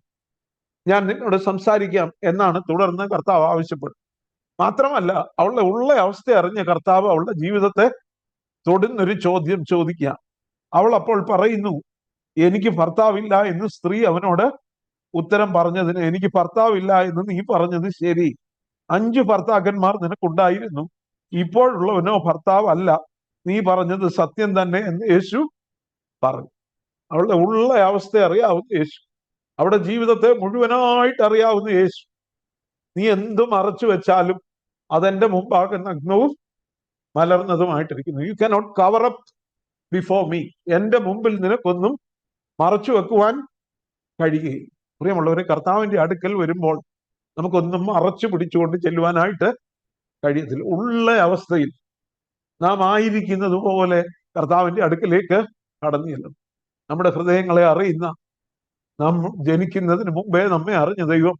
ഞാൻ നിന്നോട് സംസാരിക്കാം എന്നാണ് തുടർന്ന് കർത്താവ് ആവശ്യപ്പെടുന്നത്. മാത്രമല്ല, അവളുടെ ഉള്ള അവസ്ഥ അറിഞ്ഞ കർത്താവ് അവളുടെ ജീവിതത്തെ തൊടുന്നൊരു ചോദ്യം ചോദിക്കുക. അവൾ അപ്പോൾ പറയുന്നു, എനിക്ക് ഭർത്താവില്ല എന്ന് സ്ത്രീ അവനോട് ഉത്തരം പറഞ്ഞതിന്, എനിക്ക് ഭർത്താവില്ല എന്ന് നീ പറഞ്ഞത് ശരി, 5 ഭർത്താക്കന്മാർ നിനക്കുണ്ടായിരുന്നു, ഇപ്പോഴുള്ളവനോ ഭർത്താവ് അല്ല, നീ പറഞ്ഞത് സത്യം തന്നെ എന്ന് യേശു പറഞ്ഞു. അവളുടെ ഉള്ള അവസ്ഥ അറിയാവുന്ന യേശു, അവിടെ ജീവിതത്തെ മുഴുവനായിട്ട് അറിയാവുന്ന യേശു. നീ എന്ത് മറച്ചു വെച്ചാലും അതെന്റെ മുമ്പാകെ നഗ്നവും മലർന്നതുമായിട്ടിരിക്കുന്നു. You cannot cover up before me. എന്റെ മുമ്പിൽ നിനക്കൊന്നും മറച്ചു വെക്കുവാൻ കഴിയുകയില്ല. പ്രിയമുള്ളവരെ, കർത്താവിന്റെ അടുക്കൽ വരുമ്പോൾ നമുക്കൊന്നും മറച്ചു പിടിച്ചുകൊണ്ട് ചെല്ലുവാനായിട്ട് കഴിയത്തില്ല. ഉള്ള അവസ്ഥയിൽ നാം ആയിരിക്കുന്നത് പോലെ കർത്താവിന്റെ അടുക്കലേക്ക് കടന്നു ചെല്ലും. നമ്മുടെ ഹൃദയങ്ങളെ അറിയുന്ന, നാം ജനിക്കുന്നതിന് മുമ്പേ നമ്മെ അറിഞ്ഞ ദൈവം,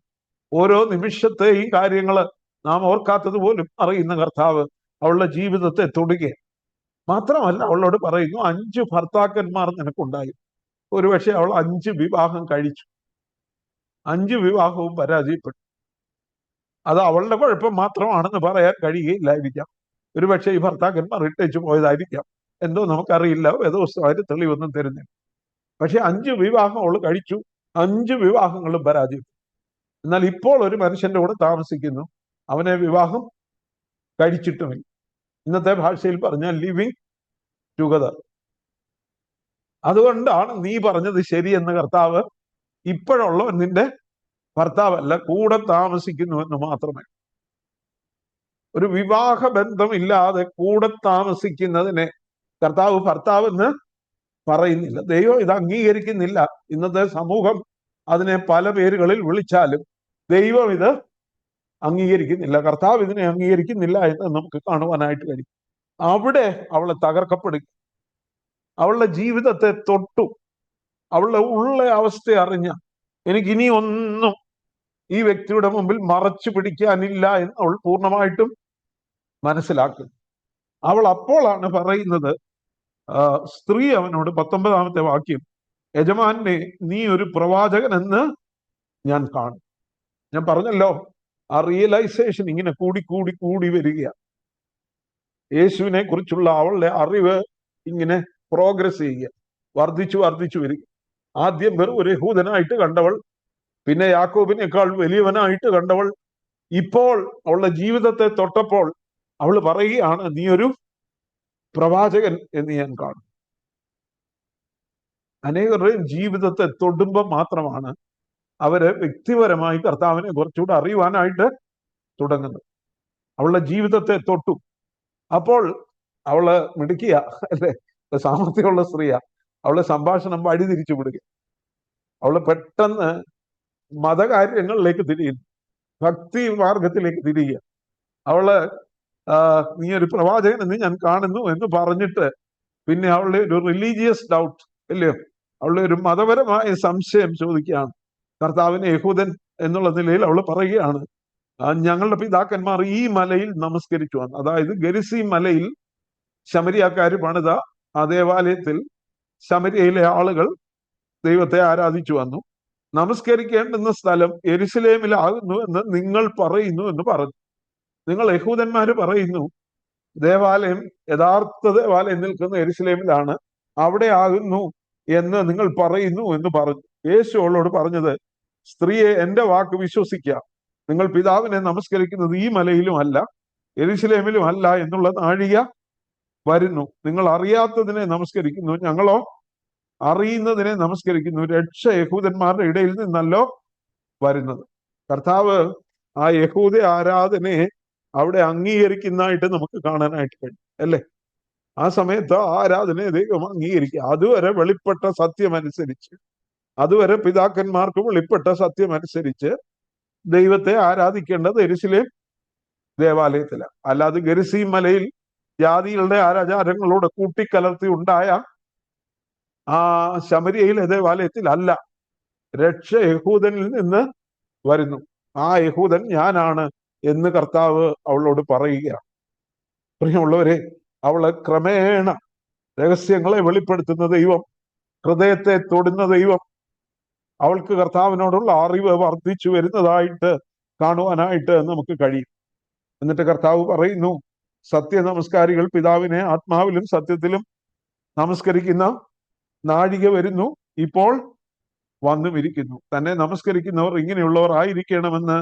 ഓരോ നിമിഷത്തെയും കാര്യങ്ങൾ നാം ഓർക്കാത്തത് പോലും അറിയുന്ന കർത്താവ് അവളുടെ ജീവിതത്തെ തൊടുകയാണ്. മാത്രമല്ല, അവളോട് പറയുന്നു, 5 ഭർത്താക്കന്മാർ നിനക്കുണ്ടായി. ഒരുപക്ഷെ അവൾ 5 വിവാഹം കഴിച്ചു, 5 വിവാഹവും പരാജയപ്പെട്ടു. അത് അവളുടെ കുഴപ്പം മാത്രമാണെന്ന് പറയാൻ കഴിയുകയില്ലായിരിക്കാം. ഒരുപക്ഷെ ഈ ഭർത്താക്കന്മാർ ഇട്ടേച്ചു പോയതായിരിക്കാം. എന്തോ നമുക്കറിയില്ല, വേദപുസ്തകമായിട്ട് തെളിവൊന്നും തരുന്നില്ല. പക്ഷെ 5 വിവാഹം അവൾ കഴിച്ചു, 5 വിവാഹങ്ങളും പരാജയപ്പെട്ടു. എന്നാൽ ഇപ്പോൾ ഒരു മനുഷ്യന്റെ കൂടെ താമസിക്കുന്നു, അവനെ വിവാഹം കഴിച്ചിട്ടുമില്ല. ഇന്നത്തെ ഭാഷയിൽ പറഞ്ഞാൽ ലിവിങ് ടുഗദർ. അതുകൊണ്ടാണ് നീ പറഞ്ഞത് ശരിയെന്ന് കർത്താവ്, ഇപ്പോഴുള്ളവൻ നിന്റെ ഭർത്താവല്ല, കൂടെ താമസിക്കുന്നുവെന്ന് മാത്രമേ. ഒരു വിവാഹ ബന്ധമില്ലാതെ കൂടെ താമസിക്കുന്നതിനെ കർത്താവ് ഭർത്താവെന്ന് പറയുന്നില്ല. ദൈവം ഇത് അംഗീകരിക്കുന്നില്ല. ഇന്നത്തെ സമൂഹം അതിനെ പല പേരുകളിൽ വിളിച്ചാലും ദൈവം ഇത് അംഗീകരിക്കുന്നില്ല, കർത്താവ് ഇതിനെ അംഗീകരിക്കുന്നില്ല എന്ന് നമുക്ക് കാണുവാനായിട്ട് കഴിയും. അവിടെ അവളെ തകർക്കപ്പെടുക, അവളുടെ ജീവിതത്തെ തൊട്ടു, അവളുടെ ഉള്ള അവസ്ഥ അറിഞ്ഞ എനിക്ക് ഇനി ഒന്നും ഈ വ്യക്തിയുടെ മുമ്പിൽ മറച്ചു പിടിക്കാനില്ല എന്ന് അവൾ പൂർണ്ണമായിട്ടും മനസ്സിലാക്കുന്നു. അവൾ അപ്പോഴാണ് പറയുന്നത്, സ്ത്രീ അവനോട് 19-ാമത്തെ വാക്യം, യജമാനെ നീ ഒരു പ്രവാചകൻ എന്ന് ഞാൻ കാണും. ഞാൻ പറഞ്ഞല്ലോ, ആ റിയലൈസേഷൻ ഇങ്ങനെ കൂടി കൂടി കൂടി വരിക. യേശുവിനെ കുറിച്ചുള്ള അവളുടെ അറിവ് ഇങ്ങനെ പ്രോഗ്രസ് ചെയ്യുക, വർദ്ധിച്ചു വർദ്ധിച്ചു വരിക. ആദ്യം വെറും ഒരു യഹൂദനായിട്ട് കണ്ടവൾ, പിന്നെ യാക്കോബിനേക്കാൾ വലിയവനായിട്ട് കണ്ടവൾ, ഇപ്പോൾ അവളുടെ ജീവിതത്തെ തൊട്ടപ്പോൾ അവൾ പറയുകയാണ്, നീ ഒരു പ്രവാചകൻ എന്ന് ഞാൻ കാണും. അനേകരുടെയും ജീവിതത്തെ തൊടുമ്പോൾ മാത്രമാണ് അവര് വ്യക്തിപരമായി കർത്താവിനെ കുറച്ചുകൂടെ അറിയുവാനായിട്ട് തുടങ്ങുന്നത്. അവളുടെ ജീവിതത്തെ തൊട്ടു. അപ്പോൾ അവള് മിടുക്കിയ, അല്ലെ, സാമർത്ഥ്യമുള്ള സ്ത്രീയാ. അവളെ സംഭാഷണം വഴിതിരിച്ചു വിടുക. അവള് പെട്ടെന്ന് മതകാര്യങ്ങളിലേക്ക് തിരിയുന്നു, ഭക്തി മാർഗത്തിലേക്ക് തിരിയുക. അവള് നീ ഒരു പ്രവാചകൻ എന്ന് ഞാൻ കാണുന്നു എന്ന് പറഞ്ഞിട്ട് പിന്നെ അവളുടെ ഒരു റിലീജിയസ് ഡൗട്ട്, അല്ലയോ, അവളുടെ ഒരു മതപരമായ സംശയം ചോദിക്കുകയാണ്. കർത്താവിനെ യഹൂദൻ എന്നുള്ള നിലയിൽ അവൾ പറയുകയാണ്, ഞങ്ങളുടെ പിതാക്കന്മാർ ഈ മലയിൽ നമസ്കരിച്ചു വന്നു. അതായത് ഗെരിസീം മലയിൽ ശമരിയാക്കാർ പണിത ആ ദേവാലയത്തിൽ ശമരിയയിലെ ആളുകൾ ദൈവത്തെ ആരാധിച്ചു വന്നു. നമസ്കരിക്കേണ്ടുന്ന സ്ഥലം യെരുശലേമിലാകുന്നു എന്ന് നിങ്ങൾ പറയുന്നു എന്ന് പറഞ്ഞു. നിങ്ങൾ യഹൂദന്മാര് പറയുന്നു ദേവാലയം, യഥാർത്ഥ ദേവാലയം നിൽക്കുന്ന യെരുശലേമിലാണ്, അവിടെ ആകുന്നു എന്ന് നിങ്ങൾ പറയുന്നു എന്ന് പറഞ്ഞു. യേശു അവളോട് പറഞ്ഞത്, സ്ത്രീയെ, എന്റെ വാക്ക് വിശ്വസിക്കുക. നിങ്ങൾ പിതാവിനെ നമസ്കരിക്കുന്നത് ഈ മലയിലും അല്ല യെരുശലേമിലും അല്ല എന്നുള്ള നാഴിക വരുന്നു. നിങ്ങൾ അറിയാത്തതിനെ നമസ്കരിക്കുന്നു, ഞങ്ങളോ അറിയുന്നതിനെ നമസ്കരിക്കുന്നു. രക്ഷ യഹൂദന്മാരുടെ ഇടയിൽ നിന്നല്ലോ വരുന്നത്. കർത്താവ് ആ യഹൂദ ആരാധനയെ അവിടെ അംഗീകരിക്കുന്നതായിട്ട് നമുക്ക് കാണാനായിട്ട് കഴിയും, അല്ലേ? ആ സമയത്ത് ആ ആരാധനയെ ദൈവം അംഗീകരിക്കുക. അതുവരെ വെളിപ്പെട്ട സത്യമനുസരിച്ച്, അതുവരെ പിതാക്കന്മാർക്ക് വെളിപ്പെട്ട സത്യമനുസരിച്ച് ദൈവത്തെ ആരാധിക്കേണ്ടത് യെരുശലേം ദേവാലയത്തിലാണ്. അല്ലാതെ ഗെരിസീം മലയിൽ ജാതികളുടെ ആചാരങ്ങളോട് കൂട്ടിക്കലർത്തി ഉണ്ടായ ആ ശമരിയയിലെ ദേവാലയത്തിൽ അല്ല. രക്ഷ യഹൂദനിൽ നിന്ന് വരുന്നു. ആ യഹൂദൻ ഞാനാണ് എന്ന് കർത്താവ് അവളോട് പറയുകയാണ്. പ്രിയമുള്ളവരെ, അവളെ ക്രമേണ രഹസ്യങ്ങളെ വെളിപ്പെടുത്തുന്ന ദൈവം, ഹൃദയത്തെ തൊടുന്ന ദൈവം, അവൾക്ക് കർത്താവിനോടുള്ള അറിവ് വർദ്ധിച്ചു വരുന്നതായിട്ട് കാണുവാനായിട്ട് നമുക്ക് കഴിയും. എന്നിട്ട് കർത്താവ് പറയുന്നു, സത്യ നമസ്കാരികൾ പിതാവിനെ ആത്മാവിലും സത്യത്തിലും നമസ്കരിക്കുന്ന നാഴിക വരുന്നു, ഇപ്പോൾ വന്നുമിരിക്കുന്നു. തന്നെ നമസ്കരിക്കുന്നവർ ഇങ്ങനെയുള്ളവർ ആയിരിക്കണമെന്ന്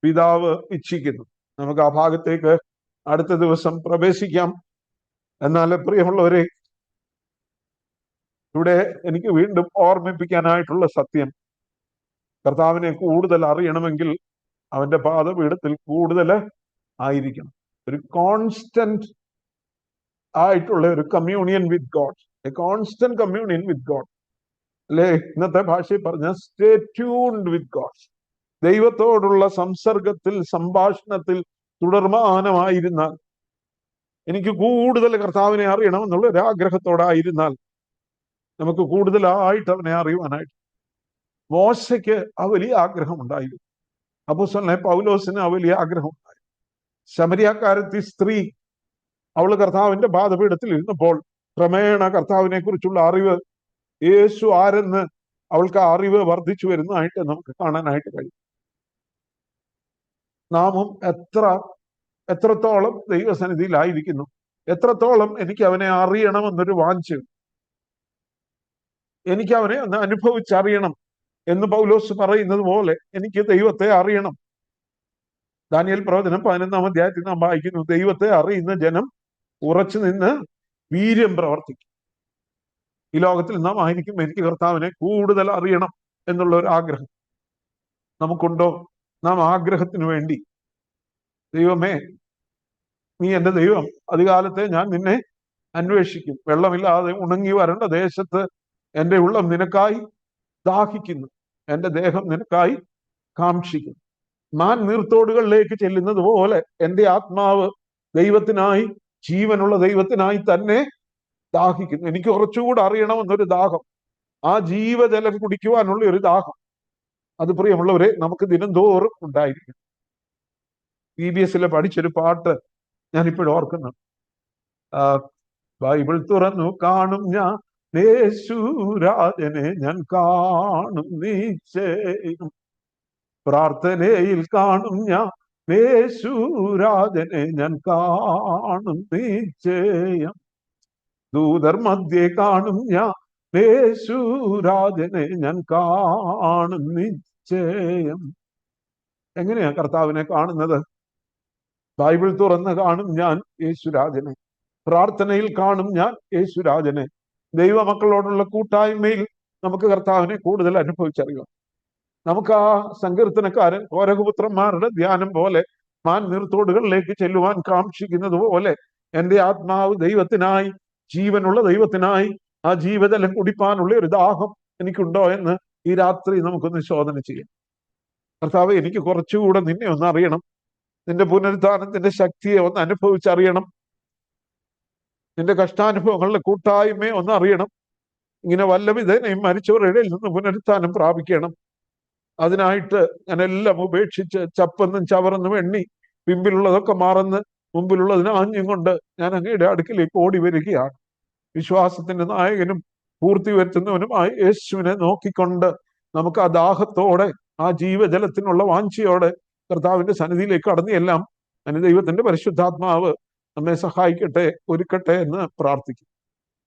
പിതാവ് ഇച്ഛിക്കുന്നു. നമുക്ക് ആ ഭാഗത്തേക്ക് അടുത്ത ദിവസം പ്രവേശിക്കാം. എന്നാൽ പ്രിയമുള്ളവരെ, ഇവിടെ എനിക്ക് വീണ്ടും ഓർമ്മിപ്പിക്കാനായിട്ടുള്ള സത്യം, കർത്താവിനെ കൂടുതൽ അറിയണമെങ്കിൽ അവന്റെ പാദപീഠത്തിൽ കൂടുതൽ ആയിരിക്കണം. ഒരു കോൺസ്റ്റന്റ് ആയിട്ടുള്ള ഒരു communion with God, A constant communion with God, അല്ലെ? ഇന്നത്തെ ഭാഷയിൽ പറഞ്ഞ സ്റ്റേ ട്യൂൺഡ് വിത്ത് ഗോഡ്. ദൈവത്തോടുള്ള സംസർഗത്തിൽ, സംഭാഷണത്തിൽ തുടർമാനമായിരുന്നാൽ, എനിക്ക് കൂടുതൽ കർത്താവിനെ അറിയണം എന്നുള്ള ഒരു ആഗ്രഹത്തോടായിരുന്നാൽ നമുക്ക് കൂടുതലായിട്ട് അവനെ അറിയുവാനായിട്ട്. മോശയ്ക്ക് ആ വലിയ ആഗ്രഹം ഉണ്ടായിരുന്നു. അപ്പോസ്തലനായ പൗലോസിന് ആ വലിയ ആഗ്രഹം ഉണ്ടായി. ശമരിയാക്കാരത്തി സ്ത്രീ, അവള് കർത്താവിന്റെ പാദപീഠത്തിൽ ഇരുന്നപ്പോൾ ക്രമേണ കർത്താവിനെ കുറിച്ചുള്ള അറിവ്, യേശു ആരെന്ന് അവൾക്ക് ആ അറിവ് വർദ്ധിച്ചു വരുന്നതായിട്ട് നമുക്ക് കാണാനായിട്ട് കഴിയും. നാമും എത്രത്തോളം ദൈവസന്നിധിയിലായിരിക്കുന്നു, എത്രത്തോളം എനിക്ക് അവനെ അറിയണമെന്നൊരു വാഞ്ച, എനിക്ക് അവനെ ഒന്ന് അനുഭവിച്ചറിയണം എന്ന് പൗലോസ് പറയുന്നത് പോലെ എനിക്ക് ദൈവത്തെ അറിയണം. ദാനിയേൽ പ്രവചനം 11-ാം അധ്യായത്തിൽ നാം വായിക്കുന്നു, ദൈവത്തെ അറിയുന്ന ജനം ഉറച്ചു നിന്ന് വീര്യം പ്രവർത്തിക്കും. ഈ ലോകത്തിൽ നാം ആയിരിക്കും എനിക്ക് കർത്താവിനെ കൂടുതൽ അറിയണം എന്നുള്ള ഒരു ആഗ്രഹം നമുക്കുണ്ടോ? നാം ആഗ്രഹത്തിന് വേണ്ടി, ദൈവമേ നീ എൻ്റെ ദൈവം, അധികാലത്തെ ഞാൻ നിന്നെ അന്വേഷിക്കും, വെള്ളമില്ലാതെ ഉണങ്ങി വരേണ്ട ദേശത്ത് എൻ്റെ ഉള്ളം നിനക്കായി ദാഹിക്കുന്നു, എൻ്റെ ദേഹം നിനക്കായി കാക്ഷിക്കുന്നു. മാൻ നീർത്തോടുകളിലേക്ക് ചെല്ലുന്നത് പോലെ എൻ്റെ ആത്മാവ് ദൈവത്തിനായി, ജീവനുള്ള ദൈവത്തിനായി തന്നെ ദാഹിക്കുന്നു. എനിക്ക് കുറച്ചുകൂടെ അറിയണമെന്നൊരു ദാഹം, ആ ജീവജലം കുടിക്കുവാനുള്ള ഒരു ദാഹം, അത് പ്രിയമുള്ളവരെ നമുക്ക് ദിനംതോറും ഉണ്ടായിരിക്കും. EBS പഠിച്ചൊരു പാട്ട് ഞാനിപ്പോഴും ഓർക്കുന്നു. ബൈബിൾ തുറന്നു കാണും ഞാൻ യേശുരാജനെ, ഞാൻ കാണും നിശ്ചയം. പ്രാർത്ഥനയിൽ കാണും ഞാൻ യേശുരാജനെ, ഞാൻ കാണും നിശ്ചയം. ദൂതർ മധ്യേ കാണും ഞാൻ യേശുരാജനെ, ഞാൻ കാണും നിശ്ചയം. എങ്ങനെയാ കർത്താവിനെ കാണുന്നത്? ബൈബിൾ തുറന്ന് കാണും ഞാൻ യേശുരാജനെ, പ്രാർത്ഥനയിൽ കാണും ഞാൻ യേശുരാജനെ. ദൈവമക്കളോടുള്ള കൂട്ടായ്മയിൽ നമുക്ക് കർത്താവിനെ കൂടുതൽ അനുഭവിച്ചറിയാം. നമുക്ക് ആ സങ്കീർത്തനക്കാരൻ കോരഹപുത്രന്മാരുടെ ധ്യാനം പോലെ മാൻ നീർത്തോടുകളിലേക്ക് ചെല്ലുവാൻ കാക്ഷിക്കുന്നത് പോലെ എൻ്റെ ആത്മാവ് ദൈവത്തിനായി, ജീവനുള്ള ദൈവത്തിനായി, ആ ജീവജലം കുടിപ്പാനുള്ള ഒരു ദാഹം എനിക്കുണ്ടോ എന്ന് ഈ രാത്രി നമുക്കൊന്ന് ശോധന ചെയ്യാം. കർത്താവ്, എനിക്ക് കുറച്ചുകൂടെ നിന്നെ ഒന്ന് അറിയണം, നിന്റെ പുനരുത്ഥാനത്തിന്റെ ശക്തിയെ ഒന്ന് അനുഭവിച്ചറിയണം, നിന്റെ കഷ്ടാനുഭവങ്ങളുടെ കൂട്ടായ്മയെ ഒന്ന് അറിയണം. ഇങ്ങനെ വല്ല വിധേനയും മരിച്ചവരുടെ ഇടയിൽ നിന്ന് പുനരുത്ഥാനം പ്രാപിക്കണം. അതിനായിട്ട് ഞാൻ എല്ലാം ഉപേക്ഷിച്ച് ചപ്പെന്നും ചവറെന്നും എണ്ണി പിമ്പിലുള്ളതൊക്കെ മറന്ന് മുമ്പിലുള്ളതിന് ആഞ്ഞും കൊണ്ട് ഞാൻ അങ്ങയുടെ അടുക്കിലേക്ക് ഓടി വരികയാണ്. വിശ്വാസത്തിന്റെ നായകനും പൂർത്തി വരുത്തുന്നവനുമായ യേശുവിനെ നോക്കിക്കൊണ്ട് നമുക്ക് ആ ദാഹത്തോടെ, ആ ജീവജലത്തിനുള്ള വാഞ്ചയോടെ കർത്താവിന്റെ സന്നിധിയിലേക്ക് കടന്നു എല്ലാം ദൈവത്തിന്റെ പരിശുദ്ധാത്മാവ് നമ്മെ സഹായിക്കട്ടെ, ഒരുക്കട്ടെ എന്ന് പ്രാർത്ഥിക്കും.